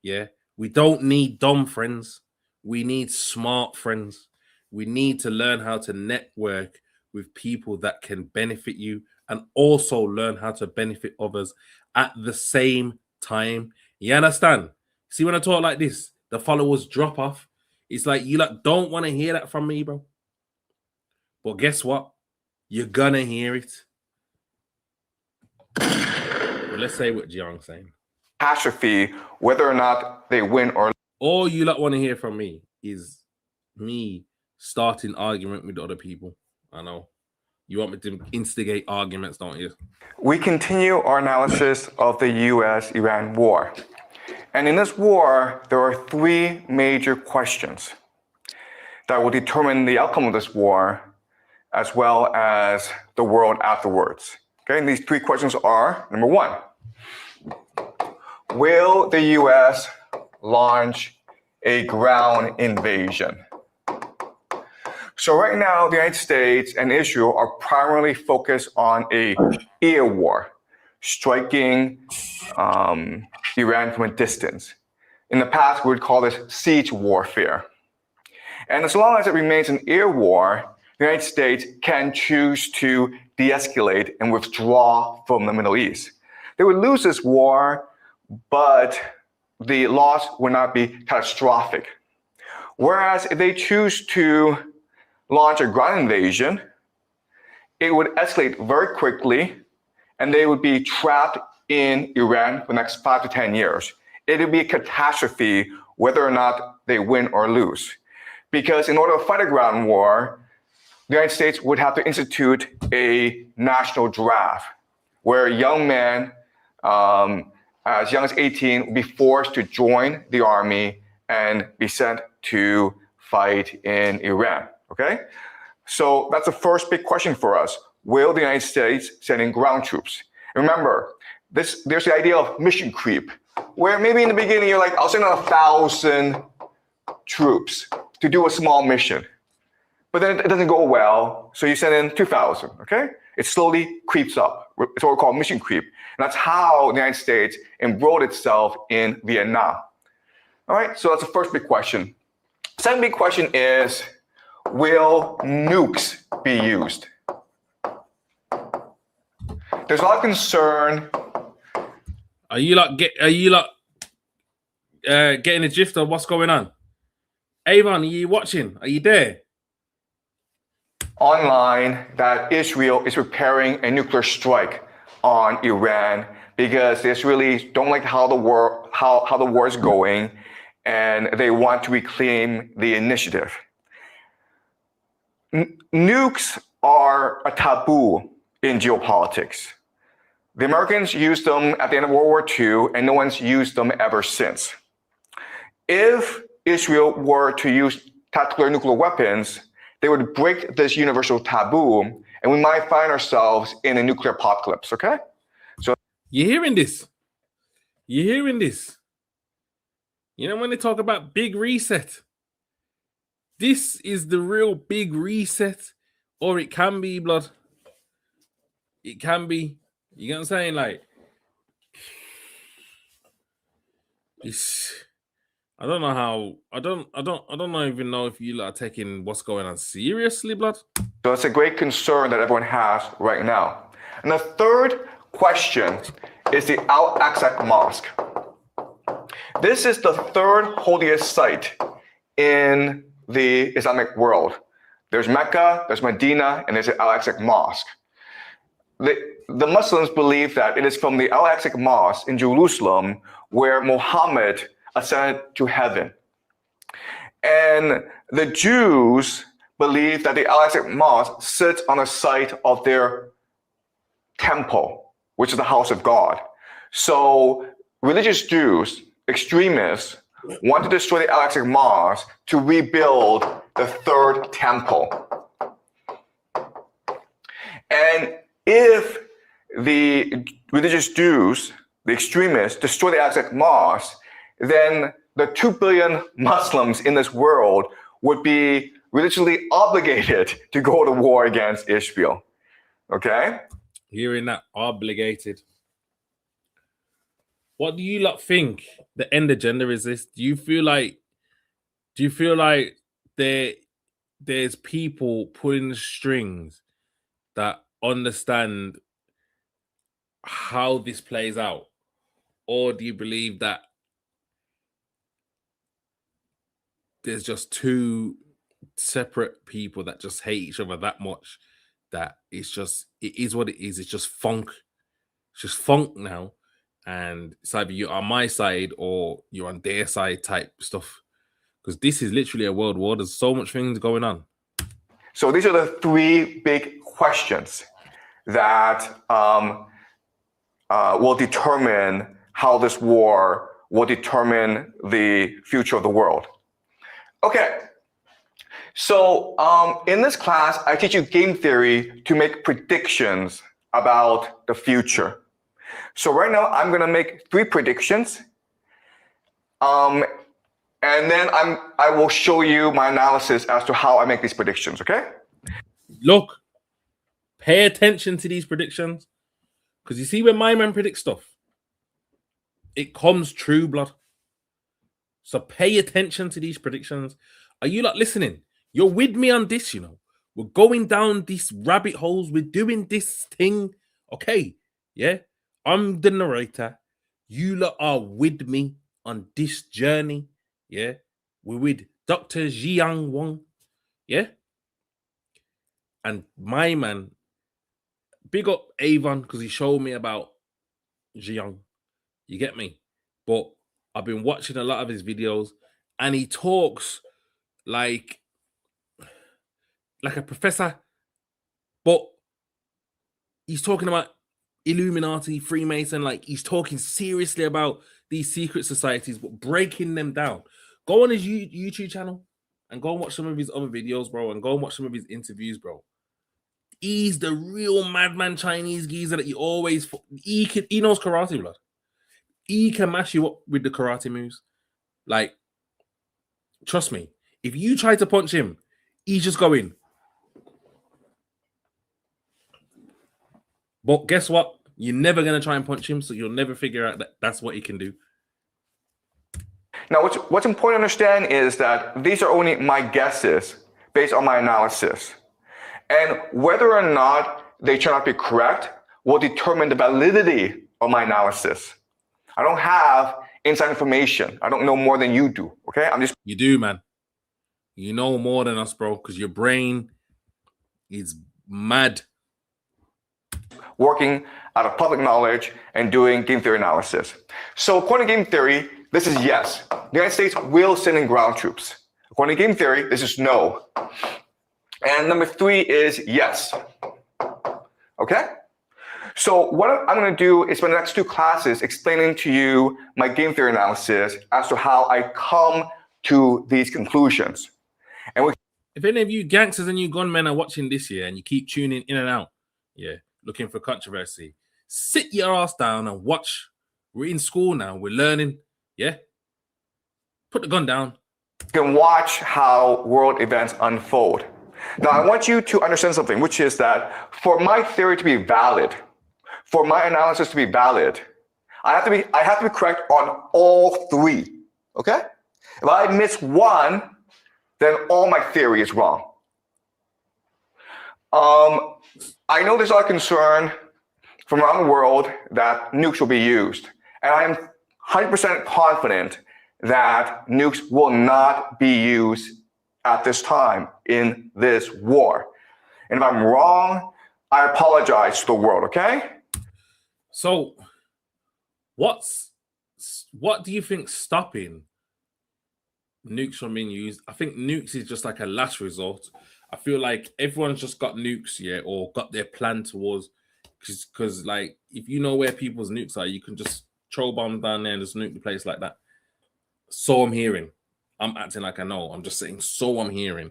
Yeah, we don't need dumb friends. We need smart friends. We need to learn how to network with people that can benefit you and also learn how to benefit others at the same time. You understand? See, when I talk like this, the followers drop off. It's like you like don't want to hear that from me, bro. But guess what? You're gonna hear it. Well, let's say what Jiang's saying. Catastrophe, whether or not they win or... All you lot want to hear from me is me starting argument with other people. I know. You want me to instigate arguments, don't you? We continue our analysis of the U.S.-Iran war. And in this war, there are three major questions that will determine the outcome of this war, as well as the world afterwards. Okay, and these three questions are, number one, will the U.S. launch a ground invasion? So right now, the United States and Israel are primarily focused on an air war, striking Iran from a distance. In the past, we would call this siege warfare. And as long as it remains an air war, the United States can choose to de-escalate and withdraw from the Middle East. They would lose this war, but the loss would not be catastrophic. Whereas if they choose to launch a ground invasion, it would escalate very quickly, and they would be trapped in Iran for the next 5 to 10 years. It would be a catastrophe whether or not they win or lose. Because in order to fight a ground war, the United States would have to institute a national draft where a young man, as young as 18, would be forced to join the army and be sent to fight in Iran, okay? So that's the first big question for us. Will the United States send in ground troops? Remember, there's the idea of mission creep, where maybe in the beginning you're like, I'll send out 1,000 troops to do a small mission. But then it doesn't go well, so you send in 2,000, okay? It slowly creeps up. It's what we call mission creep. And that's how the United States embroiled itself in Vietnam. All right, so that's the first big question. Second big question is, will nukes be used? There's a lot of concern. Are you getting the gist of what's going on? Avon, are you watching? Are you there? Online that Israel is preparing a nuclear strike on Iran because they really don't like how the war is going, and they want to reclaim the initiative. Nukes are a taboo in geopolitics. The Americans used them at the end of World War II, and no one's used them ever since. If Israel were to use tactical nuclear weapons, they would break this universal taboo, and we might find ourselves in a nuclear apocalypse, okay? So you're hearing this? You're hearing this? You know, when they talk about big reset, this is the real big reset, or it can be, blood. It can be. You get what I'm saying? Like, it's, I don't know how. I don't even know if you are taking what's going on seriously, blood. So it's a great concern that everyone has right now. And the third question is the Al-Aqsa Mosque. This is the third holiest site in the Islamic world. There's Mecca, there's Medina, and there's the Al-Aqsa Mosque. The Muslims believe that it is from the Al-Aqsa Mosque in Jerusalem where Muhammad ascended to heaven. And the Jews believe that the Al-Aqsa Mosque sits on the site of their temple, which is the house of God. So religious Jews, extremists, want to destroy the Al-Aqsa Mosque to rebuild the third temple. And if the religious Jews, the extremists, destroy the Al-Aqsa Mosque, then the 2 billion Muslims in this world would be religiously obligated to go to war against Israel. Okay? Hearing that, obligated. What do you lot think the end agenda is this? Do you feel like there's people pulling the strings that understand how this plays out? Or do you believe that there's just two separate people that just hate each other that much that it is what it is? It's just funk. It's just funk now. And it's either you're on my side or you're on their side type stuff. Because this is literally a world war. There's so much things going on. So these are the three big questions that will determine how this war will determine the future of the world. Okay, so in this class, I teach you game theory to make predictions about the future. So right now, I'm going to make 3 predictions. And then I will show you my analysis as to how I make these predictions, okay? Look, pay attention to these predictions. Because you see when my man predicts stuff, it comes true, blood. So pay attention to these predictions. Are you not listening? You're with me on this, you know. We're going down these rabbit holes. We're doing this thing. Okay, yeah? I'm the narrator. You lot are with me on this journey. Yeah? We're with Dr. Jiang Wang. Yeah? And my man, big up Avon, because he showed me about Jiang. You get me? But I've been watching a lot of his videos, and he talks like like a professor, but he's talking about Illuminati, Freemason, like he's talking seriously about these secret societies, but breaking them down. Go on his YouTube channel and go and watch some of his other videos, bro, and go and watch some of his interviews, bro. He's the real madman Chinese geezer that you always... He knows karate, blood. He can mash you up with the karate moves. Like, trust me, if you try to punch him, he's just going. But guess what? You're never going to try and punch him, so you'll never figure out that that's what he can do. Now, what's important to understand is that these are only my guesses based on my analysis. And whether or not they turn out to be correct will determine the validity of my analysis. I don't have inside information. I don't know more than you do, okay? You do, man. You know more than us, bro, because your brain is mad. Working out of public knowledge and doing game theory analysis. So according to game theory, this is yes. The United States will send in ground troops. According to game theory, this is no. And number 3 is yes. Okay? So what I'm going to do is spend the next 2 classes explaining to you my game theory analysis as to how I come to these conclusions. And if any of you gangsters and you gunmen are watching this year and you keep tuning in and out, looking for controversy, sit your ass down and watch. We're in school now. We're learning. Put the gun down. You can watch how world events unfold. Now, I want you to understand something, which is that for my theory to be valid, for my analysis to be valid, I have to be correct on all 3. Okay? If I miss one, then all my theory is wrong. I know there's a lot of concern from around the world that nukes will be used. And I'm 100% confident that nukes will not be used at this time in this war. And if I'm wrong, I apologize to the world, okay? So, what do you think stopping nukes from being used? I think nukes is just like a last resort. I feel like everyone's just got nukes, or got their plan towards, because like if you know where people's nukes are, you can just throw bombs down there and just nuke the place like that. So I'm hearing. I'm acting like I know. I'm just saying, so I'm hearing.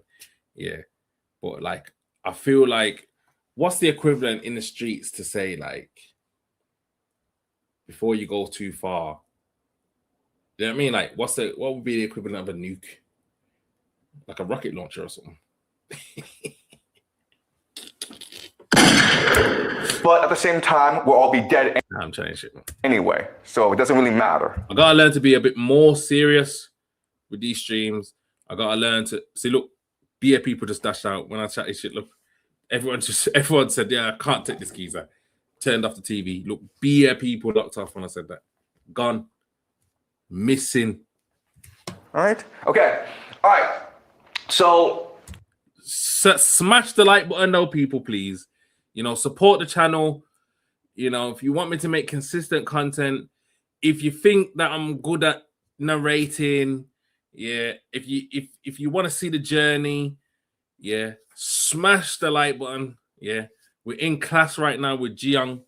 But like, I feel like, what's the equivalent in the streets to say, like, before you go too far? You know what I mean? Like, what would be the equivalent of a nuke? Like a rocket launcher or something. But at the same time, we'll all be dead I'm trying shit. Anyway, so it doesn't really matter. I gotta learn to be a bit more serious with these streams. I gotta learn to see. Look, beer people just dashed out when I chat this shit. Look, everyone said, "Yeah, I can't take this geezer." Turned off the TV. Look, beer people locked off when I said that. Gone, missing. All right. Okay. All right. So smash the like button, though, people, please. Support the channel. If you want me to make consistent content, if you think that I'm good at narrating, if you want to see the journey, smash the like button. We're in class right now with Jiyoung.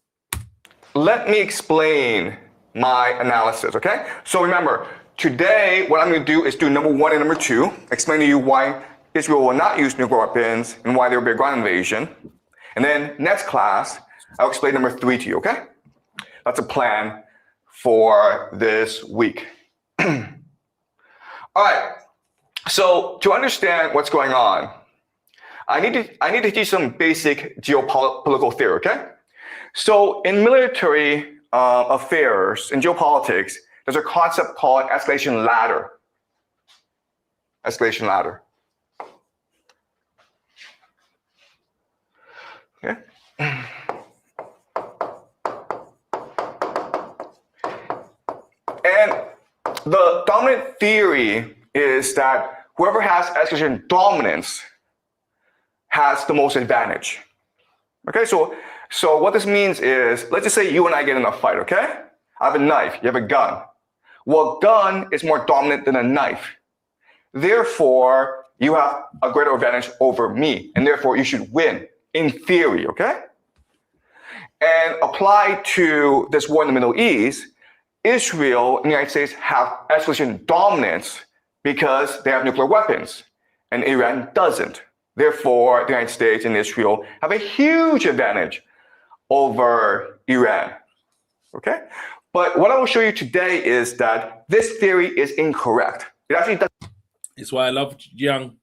Let me explain my analysis, okay? So remember, today what I'm going to do is do number 1 and number 2, explain to you why Israel will not use nuclear weapons and why there will be a ground invasion. And then next class, I'll explain number 3 to you, okay? That's a plan for this week. All right. So to understand what's going on, I need to teach you some basic geopolitical theory, okay? So in military affairs, in geopolitics, there's a concept called escalation ladder. Escalation ladder. Okay. And the dominant theory is that whoever has escalation dominance has the most advantage. Okay, so what this means is, let's just say you and I get in a fight, okay? I have a knife, you have a gun. Well, gun is more dominant than a knife. Therefore, you have a greater advantage over me, and therefore you should win, in theory, okay? And applied to this war in the Middle East, Israel and the United States have escalation dominance because they have nuclear weapons, and Iran doesn't. Therefore, the United States and Israel have a huge advantage over Iran, okay? But what I will show you today is that this theory is incorrect. It actually does. It's why I love Young.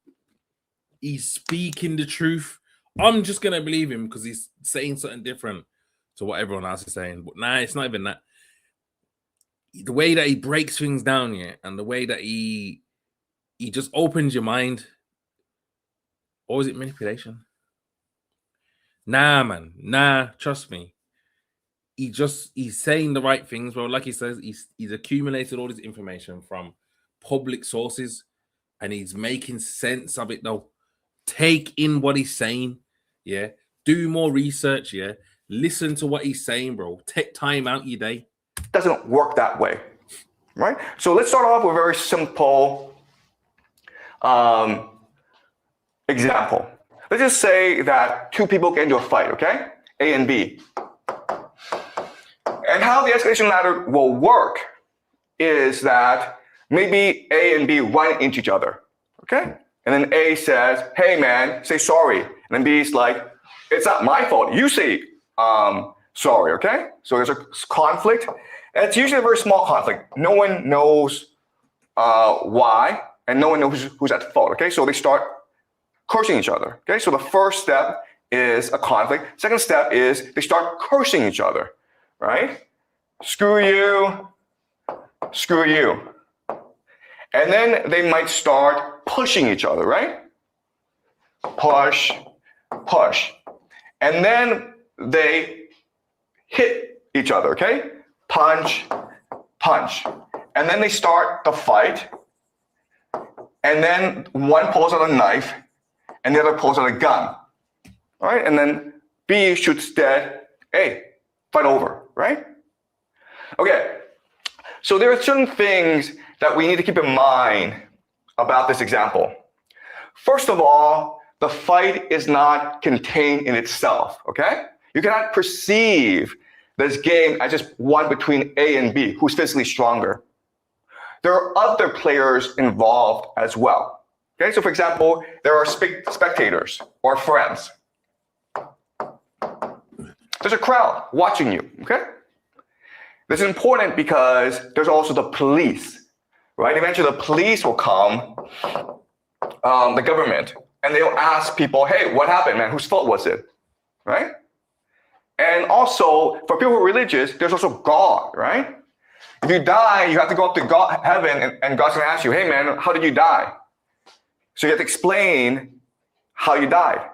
He's speaking the truth. I'm just going to believe him because he's saying something different to what everyone else is saying. But nah, it's not even that. The way that he breaks things down, yeah, and the way that he just opens your mind. Or is it manipulation? Nah, man. Nah, trust me. He's saying the right things, bro. Like he says, he's accumulated all this information from public sources and he's making sense of it though. Take in what he's saying, yeah. Do more research, yeah. Listen to what he's saying, bro. Take time out your day. Doesn't work that way, right? So let's start off with a very simple example. Let's just say that two people get into a fight, okay? A and B. And how the escalation ladder will work is that maybe A and B run into each other, okay? And then A says, hey man, say sorry. And then B is like, it's not my fault. You say sorry, okay? So there's a conflict. And it's usually a very small conflict. No one knows why, and no one knows who's at fault, okay? So they start cursing each other, okay? So the first step is a conflict. Second step is they start cursing each other, right? Screw you, screw you. And then they might start pushing each other, right? Push, push. And then they hit each other, okay? Punch, punch. And then they start the fight. And then one pulls out a knife and the other pulls out a gun. All right? And then B shoots dead. Hey, fight over, right? Okay. So there are certain things that we need to keep in mind about this example. First of all, the fight is not contained in itself, okay? You cannot perceive this game as just one between A and B, who's physically stronger. There are other players involved as well. Okay, so for example, there are spectators or friends. There's a crowd watching you, okay? This is important because there's also the police, right? Eventually the police will come, the government, and they'll ask people, hey, what happened, man? Whose fault was it, right? And also, for people who are religious, there's also God, right? If you die, you have to go up to God, heaven, and God's gonna ask you, hey man, how did you die? So you have to explain how you died,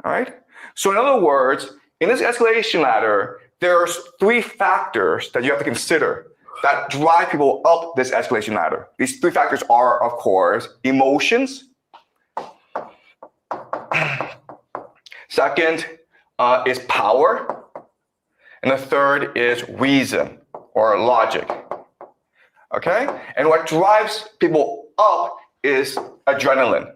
all right? So in other words, in this escalation ladder, there's three factors that you have to consider that drive people up this escalation ladder. These three factors are, of course, emotions. Second is power. And the third is reason or logic. Okay? And what drives people up is adrenaline.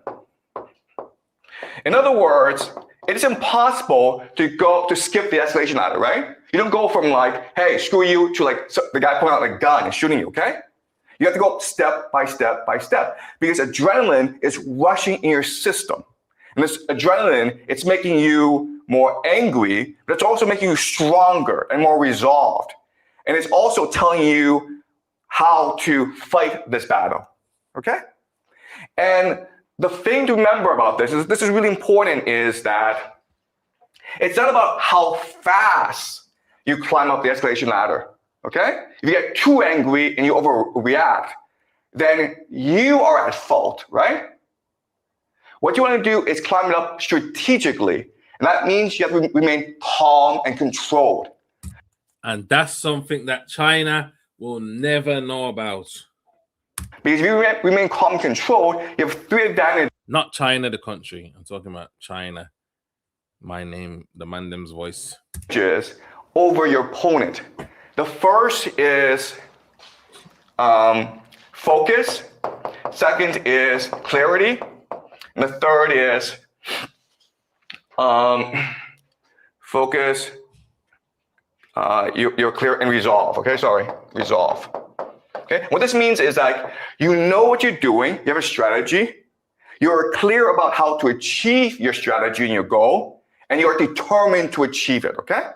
In other words, it is impossible to skip the escalation ladder, right? You don't go from like, hey, screw you, to like the guy pulling out a gun and shooting you, okay? You have to go step by step by step because adrenaline is rushing in your system. And this adrenaline, it's making you more angry, but it's also making you stronger and more resolved. And it's also telling you how to fight this battle, okay? And the thing to remember about this is really important, is that it's not about how fast you climb up the escalation ladder, okay? If you get too angry and you overreact, then you are at fault, right? What you want to do is climb it up strategically. And that means you have to remain calm and controlled. And that's something that China will never know about. Because if you remain calm and controlled, you have three advantages. Not China, the country. I'm talking about China. My name, the Mandem's voice. Over your opponent. The first is focus. Second is clarity. And the third is focus. You're clear and resolve. Okay, sorry, resolve. Okay, what this means is that you know what you're doing, you have a strategy, you're clear about how to achieve your strategy and your goal, and you're determined to achieve it, okay?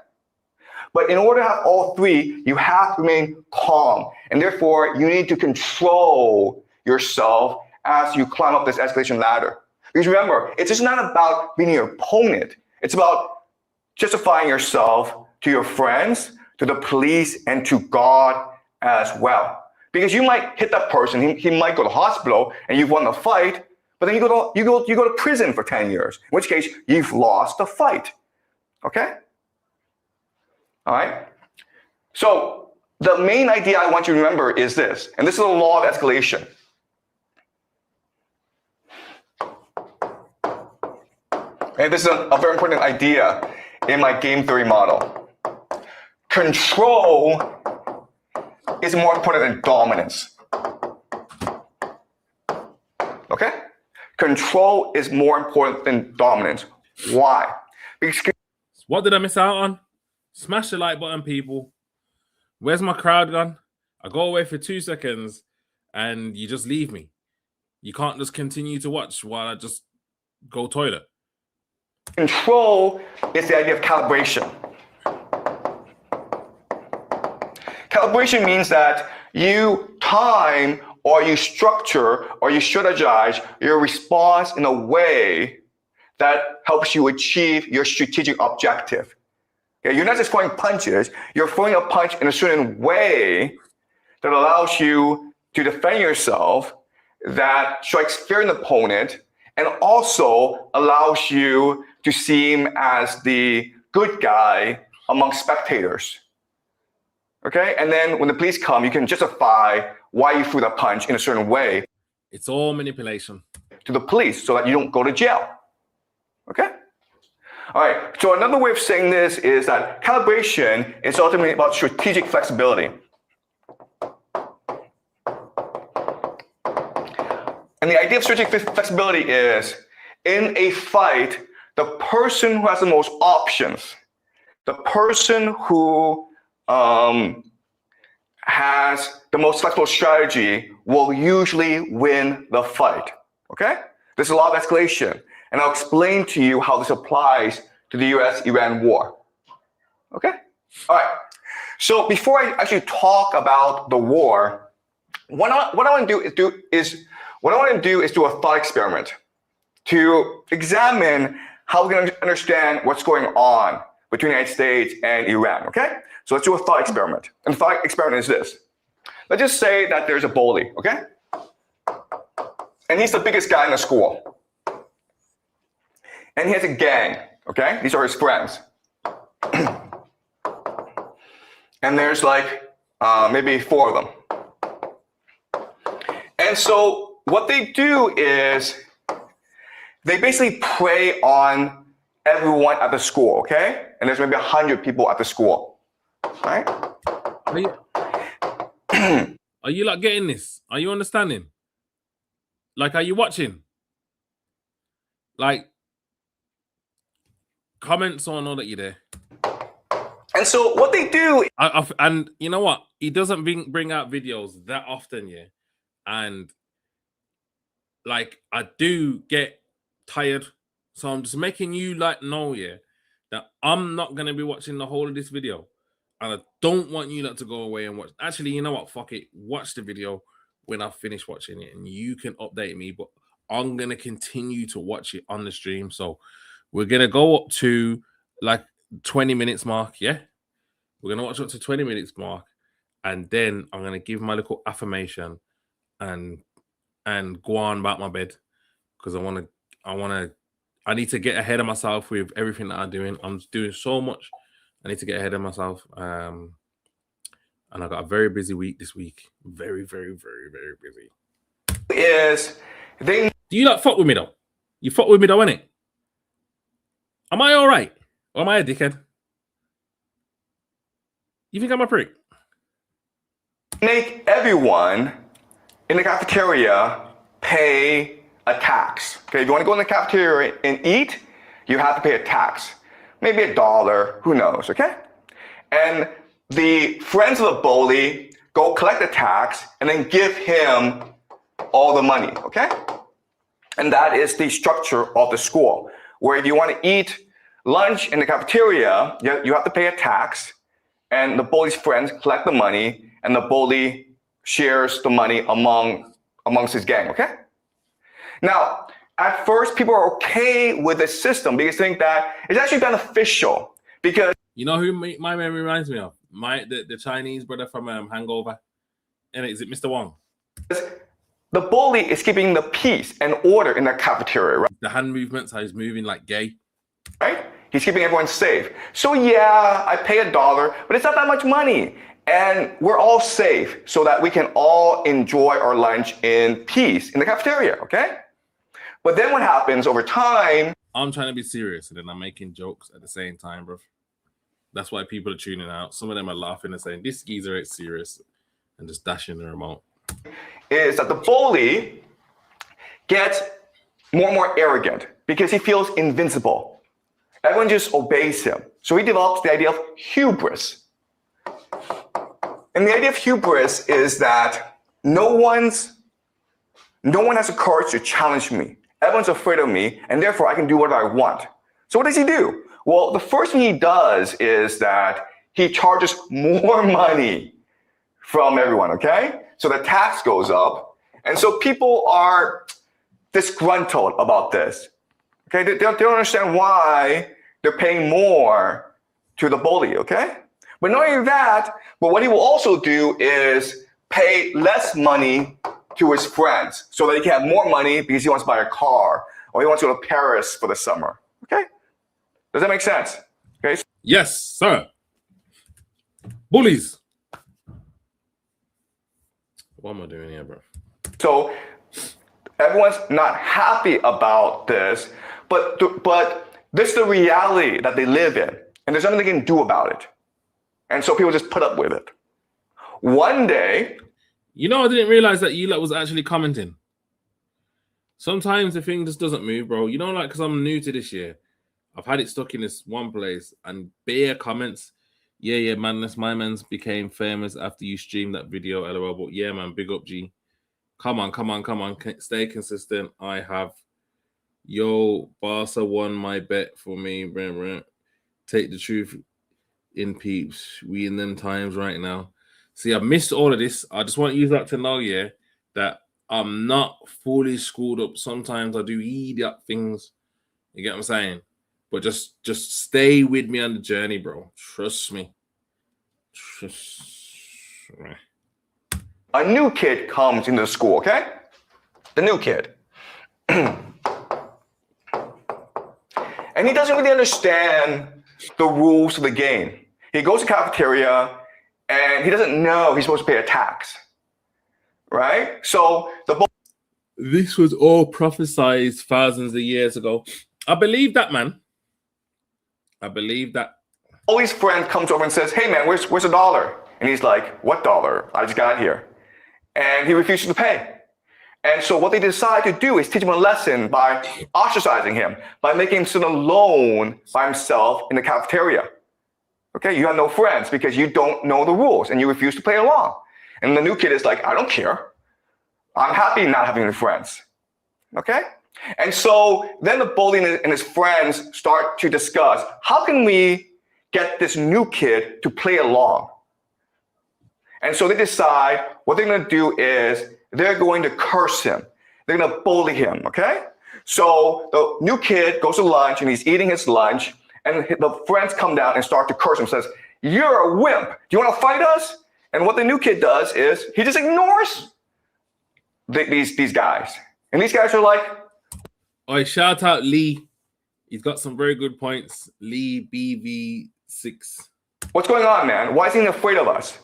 But in order to have all three, you have to remain calm, and therefore you need to control yourself as you climb up this escalation ladder. Because remember, it's just not about being your opponent, it's about justifying yourself to your friends, to the police, and to God as well. Because you might hit that person, he might go to hospital, and you've won the fight, but then you go to prison for 10 years, in which case you've lost the fight. Okay? All right? So the main idea I want you to remember is this, and this is the law of escalation. And this is a very important idea in my game theory model. Control is more important than dominance. Okay? Control is more important than dominance. Why? Because what did I miss out on? Smash the like button, people. Where's my crowd gone? I go away for 2 seconds and you just leave me. You can't just continue to watch while I just go toilet. Control is the idea of calibration. Calibration means that you time or you structure or you strategize your response in a way that helps you achieve your strategic objective. Okay, you're not just throwing punches, you're throwing a punch in a certain way that allows you to defend yourself, that strikes fear in the opponent, and also allows you to seem as the good guy among spectators. Okay, and then when the police come, you can justify why you threw that punch in a certain way. It's all manipulation. To the police so that you don't go to jail. Okay? All right, so another way of saying this is that calibration is ultimately about strategic flexibility. And the idea of strategic flexibility is, in a fight, the person who has the most options, the person who has the most flexible strategy will usually win the fight, okay? This is a law of escalation, and I'll explain to you how this applies to the US-Iran war, okay? All right, so before I actually talk about the war, what I want to do is do a thought experiment to examine how we can understand what's going on between the United States and Iran, okay? So let's do a thought experiment. And the thought experiment is this. Let's just say that there's a bully, okay? And he's the biggest guy in the school. And he has a gang, okay? These are his friends. And there's like maybe 4 of them. And so what they do is they basically prey on everyone at the school, okay? And there's maybe 100 people at the school, right? Are you like getting this? Are you understanding? Like, are you watching? Like, comments on all that you're there. And so what they do, and you know what? He doesn't bring out videos that often, yeah. And like, I do get tired, so I'm just making you like know, yeah, that I'm not gonna be watching the whole of this video, and I don't want you not to go away and watch. Actually, you know what? Fuck it. Watch the video when I finish watching it, and you can update me. But I'm gonna continue to watch it on the stream. So we're gonna go up to like 20 minutes mark. Yeah, we're gonna watch up to 20 minutes mark, and then I'm gonna give my little affirmation and go on about my bed, because I need to get ahead of myself with everything that I'm doing. I'm doing so much. I need to get ahead of myself. And I got a very busy week this week. Very, very, very, very busy. Do you like fuck with me though? You fuck with me though, innit? Am I all right? Or am I a dickhead? You think I'm a prick? Make everyone in the cafeteria pay a tax. Okay, if you want to go in the cafeteria and eat, you have to pay a tax. Maybe $1, who knows, okay? And the friends of the bully go collect the tax and then give him all the money, okay? And that is the structure of the school, where if you want to eat lunch in the cafeteria, you have to pay a tax, and the bully's friends collect the money, and the bully shares the money amongst his gang, okay? Now, at first, people are okay with this system because they think that it's actually beneficial because... You know who my memory reminds me of? The Chinese brother from Hangover. And is it Mr. Wong? The bully is keeping the peace and order in the cafeteria, right? The hand movements, how he's moving like gay. Right? He's keeping everyone safe. So yeah, I pay $1, but it's not that much money. And we're all safe so that we can all enjoy our lunch in peace in the cafeteria, okay? But then what happens over time... I'm trying to be serious and then I'm making jokes at the same time, bro. That's why people are tuning out. Some of them are laughing and saying, this geezer is serious, and just dashing the remote. Is that the bully gets more and more arrogant because he feels invincible. Everyone just obeys him. So he develops the idea of hubris. And the idea of hubris is that no one has the courage to challenge me. Everyone's afraid of me, and therefore I can do what I want. So what does he do? Well, the first thing he does is that he charges more money from everyone, okay? So the tax goes up, and so people are disgruntled about this, okay? They don't understand why they're paying more to the bully, okay? But not only that, but what he will also do is pay less money to his friends so that he can have more money because he wants to buy a car or he wants to go to Paris for the summer, okay? Does that make sense? Okay. Yes, sir. Bullies. What am I doing here, bro? So everyone's not happy about this, but this is the reality that they live in, and there's nothing they can do about it. And so people just put up with it. One day... You know, I didn't realize that you lot was actually commenting. Sometimes the thing just doesn't move, bro. You know, like, because I'm new to this year. I've had it stuck in this one place and bare comments. Yeah, man, that's my man's became famous after you streamed that video, LOL. But yeah, man, big up, G. Come on. Stay consistent. I have. Yo, Barca won my bet for me. Take the truth in, peeps. We in them times right now. See, I've missed all of this. I just want you to know, yeah, that I'm not fully schooled up. Sometimes I do idiot things. You get what I'm saying? But just stay with me on the journey, bro. Trust me. A new kid comes into the school, okay? The new kid. And he doesn't really understand the rules of the game. He goes to the cafeteria and he doesn't know he's supposed to pay a tax, right? So this was all prophesied thousands of years ago. I believe that, man. I believe that. All his friends comes over and says, hey, man, where's $1? And he's like, what dollar? I just got here. And he refuses to pay. And so what they decide to do is teach him a lesson by ostracizing him, by making him sit alone by himself in the cafeteria. Okay, you have no friends because you don't know the rules and you refuse to play along. And the new kid is like, I don't care. I'm happy not having any friends. Okay? And so then the bully and his friends start to discuss, how can we get this new kid to play along? And so they decide what they're going to do is they're going to curse him. They're going to bully him, okay? So the new kid goes to lunch and he's eating his lunch and the friends come down and start to curse him, says, you're a wimp. Do you want to fight us? And what the new kid does is he just ignores these guys. And these guys are like, oh, shout out Lee. He's got some very good points. Lee BV6. What's going on, man? Why is he afraid of us?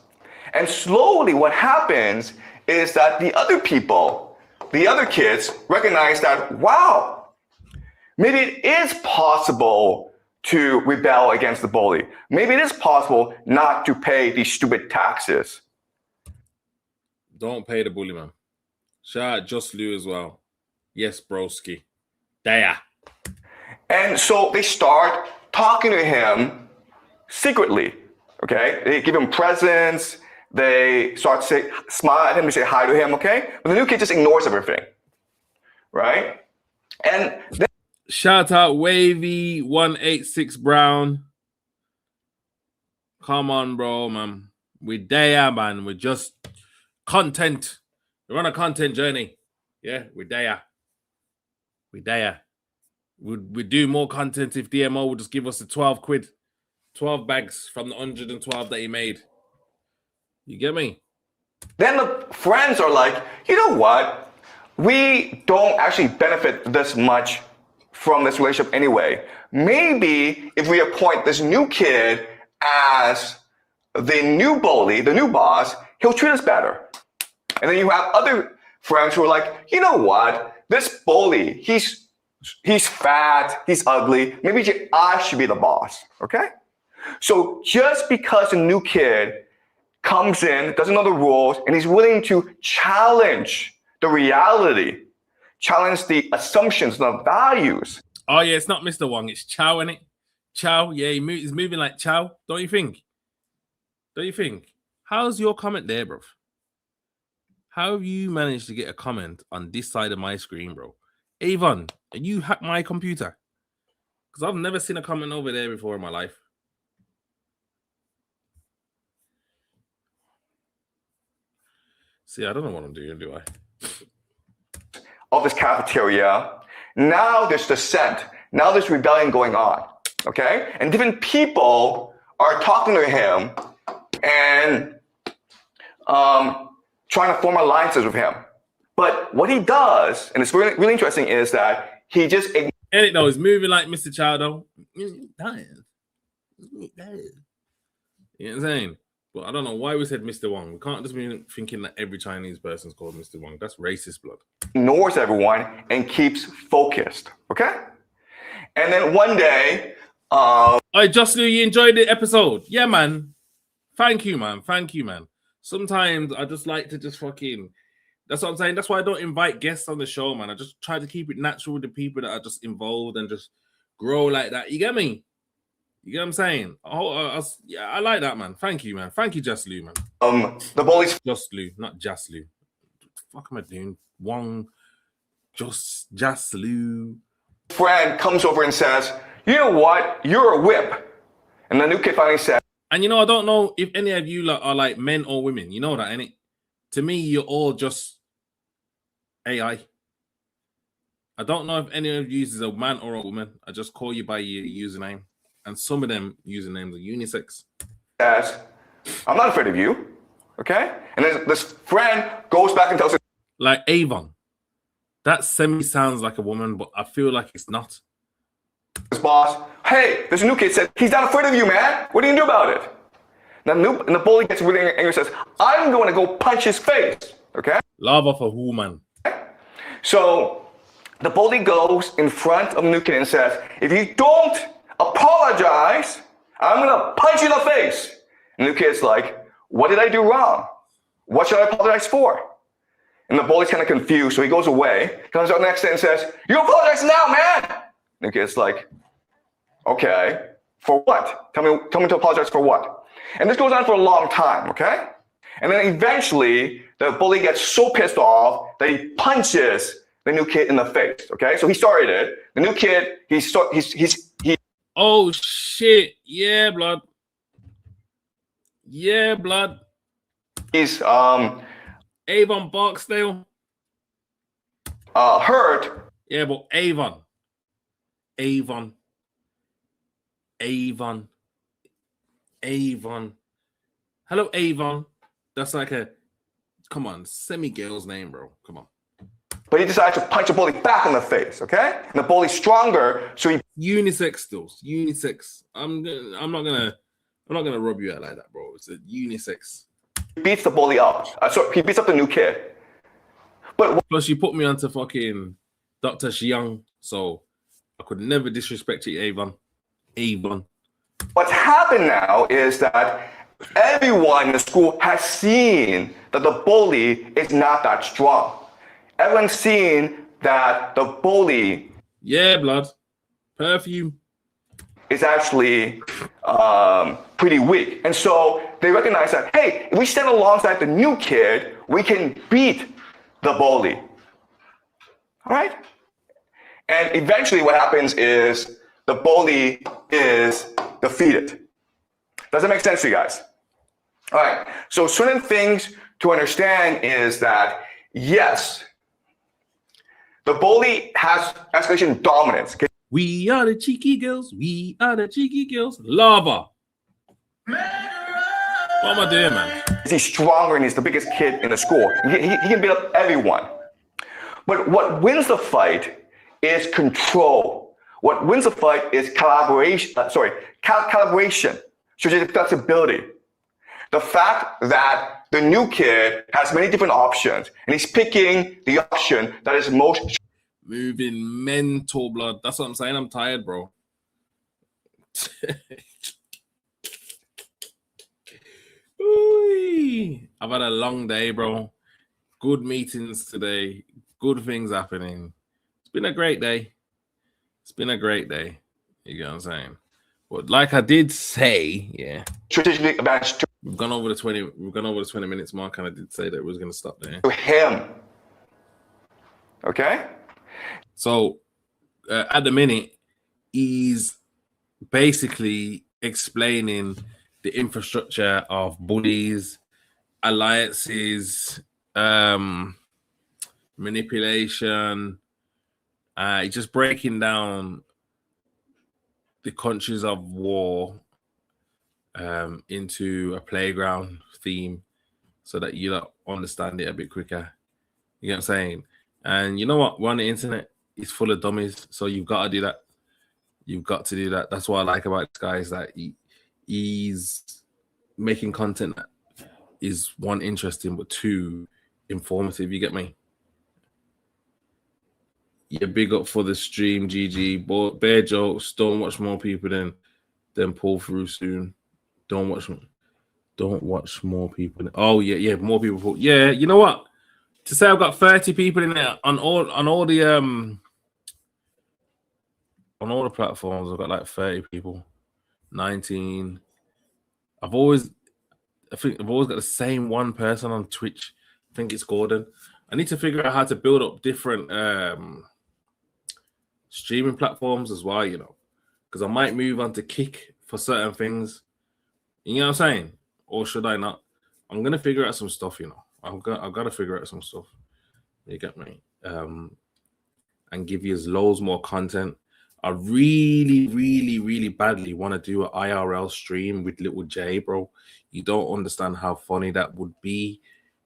And slowly what happens is that the other people, the other kids recognize that, wow, maybe it is possible to rebel against the bully. Maybe it is possible not to pay these stupid taxes. Don't pay the bully, man. Shout out Just Lou as well. Yes, broski. There. And so they start talking to him secretly. Okay, they give him presents. They start to say, smile at him, they say hi to him. Okay, but the new kid just ignores everything, right? And then shout out Wavy 186 Brown. Come on, bro, man. We're there, man. We're just content. We're on a content journey. Yeah, we're there. We're there. We'd do more content if DMO would just give us the 12 quid, 12 bags from the 112 that he made. You get me? Then the friends are like, you know what? We don't actually benefit this much from this relationship anyway. Maybe if we appoint this new kid as the new bully, the new boss, he'll treat us better. And then you have other friends who are like, you know what? This bully, he's fat, he's ugly. Maybe I should be the boss, okay? So just because a new kid comes in, doesn't know the rules, and he's willing to challenge the reality, challenge the assumptions, the values. Oh, yeah, it's not Mr. Wong, it's Chow, innit? Chow, yeah, he's moving like Chow, don't you think? Don't you think? How's your comment there, bro? How have you managed to get a comment on this side of my screen, bro? Avon, you hacked my computer? Because I've never seen a comment over there before in my life. See, I don't know what I'm doing, do I? Of this cafeteria. Now there's dissent. Now there's rebellion going on. Okay? And different people are talking to him and trying to form alliances with him. But what he does, and it's really, really interesting, is that he just... And it though, it's moving like Mr. Chow, though. You know what I'm saying? But I don't know why we said Mr. Wong. We can't just be thinking that every Chinese person's called Mr. Wong. That's racist blood. Ignores everyone and keeps focused. Okay? And then one day... Hey, Just Lou, you enjoyed the episode? Yeah, man. Thank you, man. Thank you, man. Sometimes I just like to just fucking... That's what I'm saying. That's why I don't invite guests on the show, man. I just try to keep it natural with the people that are just involved and just grow like that. You get me? You get what I'm saying? Yeah, I like that, man. Thank you, man. Thank you, Just Lou, man. The bullies... Just Lou, not Just Lou. What the fuck am I doing? Wong, Just Lou. Friend comes over and says, you know what? You're a whip. And the new kid finally said... And you know, I don't know if any of you are like men or women. You know that, innit? To me, you're all just AI. I don't know if any of you is a man or a woman. I just call you by your username. And some of them usernames are unisex. Says, I'm not afraid of you. Okay? And then this friend goes back and tells him... Like Avon. That semi sounds like a woman, but I feel like it's not. His boss, hey, this new kid said, he's not afraid of you, man. What are you going to do about it? And the bully gets really angry and says, I'm going to go punch his face. Okay? Lava for who, man? So the bully goes in front of the new kid and says, if you don't apologize, I'm going to punch you in the face. And the new kid's like, what did I do wrong? What should I apologize for? And the bully's kind of confused, so he goes away, comes out next day and says, you apologize now, man. And the kid's like, okay, for what? Tell me to apologize for what? And this goes on for a long time, okay? And then eventually, the bully gets so pissed off that he punches the new kid in the face, okay? So he started it. The new kid, he... Oh, shit. Yeah, blood. Yeah, blood. He's, Avon Barksdale. Hurt. Yeah, but Avon. Hello, Avon. That's like a, come on, semi-girl's name, bro. Come on. But he decides to punch the bully back in the face, okay? And the bully's stronger, so he... Unisex still. Unisex. I'm not gonna rub you out like that, bro. It's a unisex. He beats the bully up. So he beats up the new kid. But plus you put me onto fucking Dr. Xiang, so I could never disrespect you, Avon. What's happened now is that everyone in the school has seen that the bully is not that strong. everyone's seen that the bully Yeah, blood. Perfume. is actually pretty weak. And so they recognize that, hey, if we stand alongside the new kid, we can beat the bully. All right? And eventually what happens is the bully is defeated. Does that make sense to you guys? All right. So certain things to understand is that, yes, the bully has escalation dominance. We are the cheeky girls. We are the cheeky girls. Lava. What am I doing, man? He's stronger and he's the biggest kid in the school. He can beat up everyone. But what wins the fight is control. What wins the fight is collaboration. Calibration, strategic flexibility. The fact that the new kid has many different options and he's picking the option that is most moving mental, blood. That's what I'm saying. I'm tired, bro. I've had a long day, bro. Good meetings today. Good things happening. It's been a great day. It's been a great day. You get what I'm saying? But like I did say, yeah. strategically advanced We've gone over the 20. We've gone over the 20 minutes mark, and I did say that we was going to stop there. to him. Okay? So at the minute, he's basically explaining the infrastructure of bullies, alliances, manipulation. Just breaking down the countries of war into a playground theme so that you understand it a bit quicker. You know what I'm saying? And you know what? We're on the internet. It's full of dummies. So you've got to do that. You've got to do that. That's what I like about this guy is that he's making content that is, one, interesting, but two, informative. You get me? You're big up for the stream, GG. But bare jokes. Don't watch more people than pull through soon. Don't watch more people. Oh yeah, more people pull. Yeah, you know what? To say I've got 30 people in there on all the platforms, I've got like 30 people, 19. I've always got the same one person on Twitch. I think it's Gordon. I need to figure out how to build up different streaming platforms as well, you know, because I might move on to Kick for certain things. You know what I'm saying? Or should I not? I'm gonna figure out some stuff, you know. I've got to figure out some stuff. You get me? And give you loads more content. I really, really, really badly want to do an IRL stream with Little J, bro. You don't understand how funny that would be.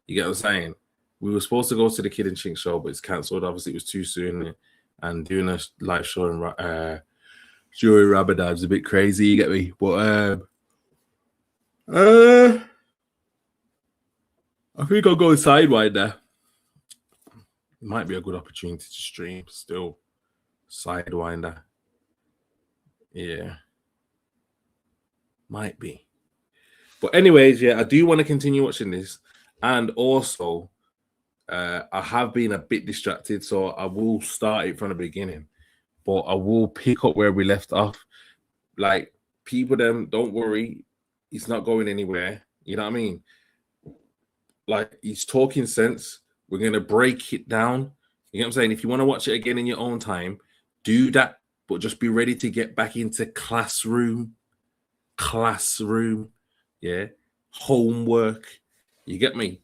You get what I'm saying? We were supposed to go to the Kid and Chink show, but it's cancelled. Obviously, it was too soon. And doing a live show in Ramadan is a bit crazy. You get me? But I think I'll go Sidewinder. It might be a good opportunity to stream still. Sidewinder. Yeah. Might be. But anyways, yeah, I do want to continue watching this. And also, I have been a bit distracted, so I will start it from the beginning. But I will pick up where we left off. Like, people, don't worry. It's not going anywhere. You know what I mean? Like, he's talking sense. We're going to break it down. You know what I'm saying? If you want to watch it again in your own time, do that. But just be ready to get back into classroom. Yeah. Homework. You get me?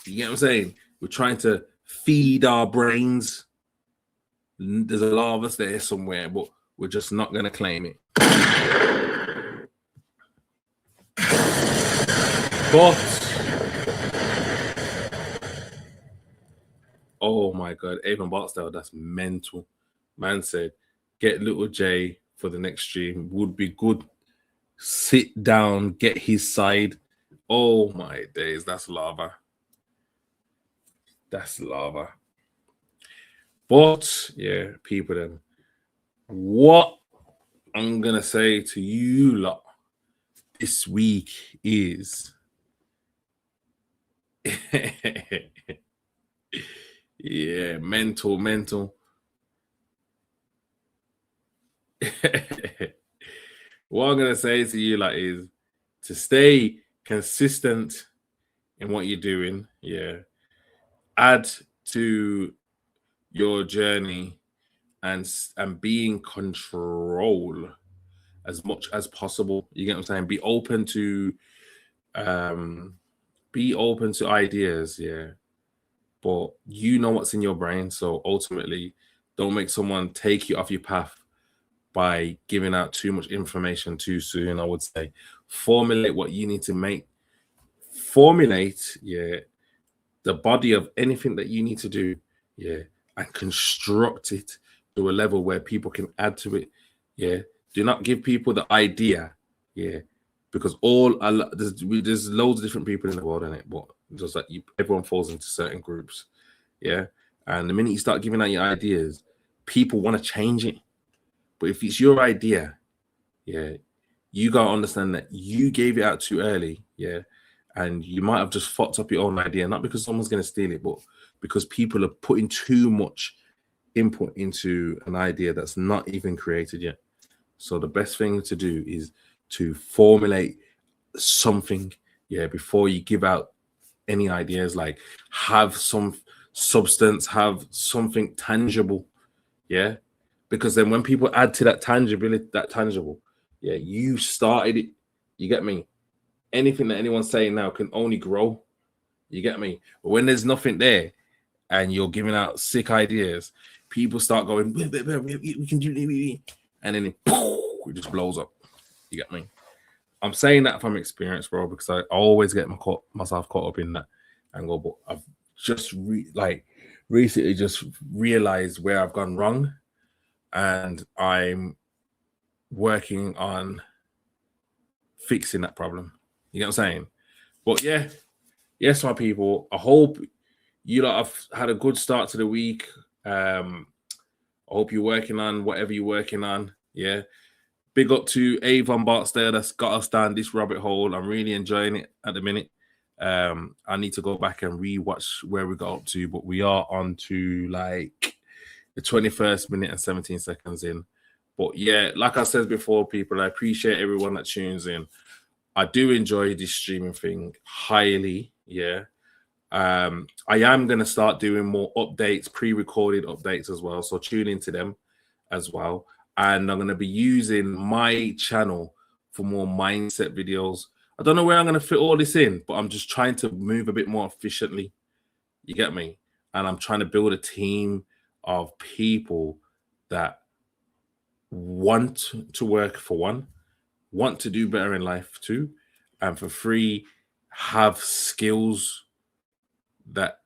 You get what I'm saying? We're trying to feed our brains. There's a lot of us there somewhere, but we're just not going to claim it. But oh my God, Avon Barksdale, that's mental. Man said, get Little J for the next stream. Would be good. Sit down, get his side. Oh my days, that's lava. That's lava. But yeah, people, what I'm gonna say to you lot this week is Yeah, mental. What I'm gonna say to you, like, is to stay consistent in what you're doing. Yeah, add to your journey and be in control as much as possible. You get what I'm saying? Be open to ideas. Yeah, but you know what's in your brain, so ultimately, don't make someone take you off your path by giving out too much information too soon. I would say formulate what you need to formulate the body of anything that you need to do, and construct it to a level where people can add to it. Do not give people the idea, because there's loads of different people in the world, in it, but just like everyone falls into certain groups, and the minute you start giving out your ideas, people want to change it. But if it's your idea, you gotta understand that you gave it out too early, and you might have just fucked up your own idea, not because someone's gonna steal it, but because people are putting too much input into an idea that's not even created yet. So the best thing to do is to formulate something, before you give out any ideas. Like, have some substance, have something tangible, because then when people add to that tangible, you started it. You get me? Anything that anyone's saying now can only grow. You get me? But when there's nothing there and you're giving out sick ideas, people start going, we can do it, and then it just blows up. You get me? I'm saying that from experience, bro, because I always get myself caught up in that angle. But I've just recently just realized where I've gone wrong, and I'm working on fixing that problem. You get what I'm saying? But yes, my people, I hope you lot have had a good start to the week. I hope you're working on whatever you're working on. Big up to Avon Barts there that's got us down this rabbit hole. I'm really enjoying it at the minute. I need to go back and re-watch where we got up to, but we are on to like the 21st minute and 17 seconds in. But like I said before, people, I appreciate everyone that tunes in. I do enjoy this streaming thing highly. I am going to start doing more updates, pre-recorded updates as well. So tune into them as well. And I'm going to be using my channel for more mindset videos. I don't know where I'm going to fit all this in, but I'm just trying to move a bit more efficiently. You get me? And I'm trying to build a team of people that want to work for one, want to do better in life too, and for free have skills that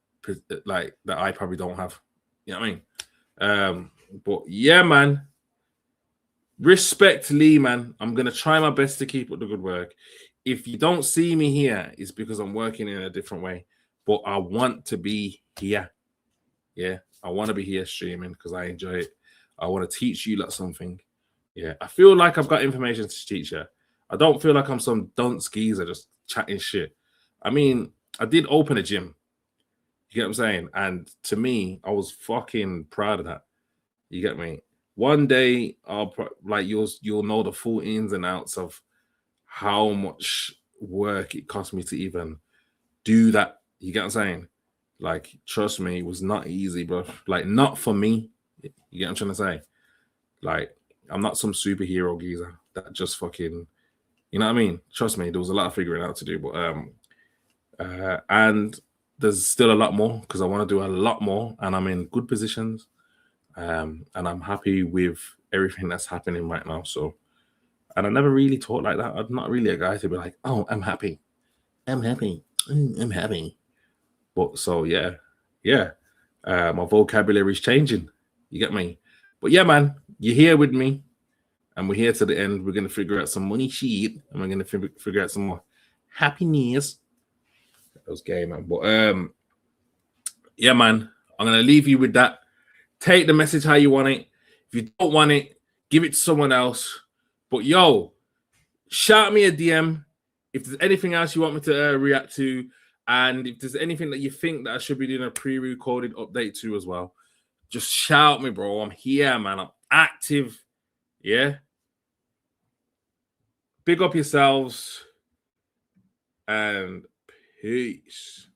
I probably don't have. You know what I mean? But man, respect Lee, man. I'm gonna try my best to keep up the good work. If you don't see me here, it's because I'm working in a different way. But I want to be here. I want to be here streaming because I enjoy it. I want to teach you something. I feel like I've got information to teach you. I don't feel like I'm some dunce geezer just chatting shit. I mean, I did open a gym. You get what I'm saying? And to me, I was fucking proud of that. You get me? One day, you'll know the full ins and outs of how much work it cost me to even do that. You get what I'm saying? Like, trust me, it was not easy, bro. Like, not for me. You get what I'm trying to say? Like, I'm not some superhero geezer that just fucking, you know what I mean? Trust me, there was a lot of figuring out to do, but and there's still a lot more because I want to do a lot more, and I'm in good positions, and I'm happy with everything that's happening right now. So, and I never really talk like that. I'm not really a guy to be like, oh, I'm happy. But so my vocabulary is changing. You get me? But man, you're here with me, and we're here to the end. We're gonna figure out some money shit, and we're gonna figure out some more happiness. That was gay, man. But man, I'm gonna leave you with that. Take the message how you want it. If you don't want it, give it to someone else. But shout me a DM if there's anything else you want me to react to. And if there's anything that you think that I should be doing a pre-recorded update to as well, just shout me, bro. I'm here, man. I'm active. Yeah. Big up yourselves and peace.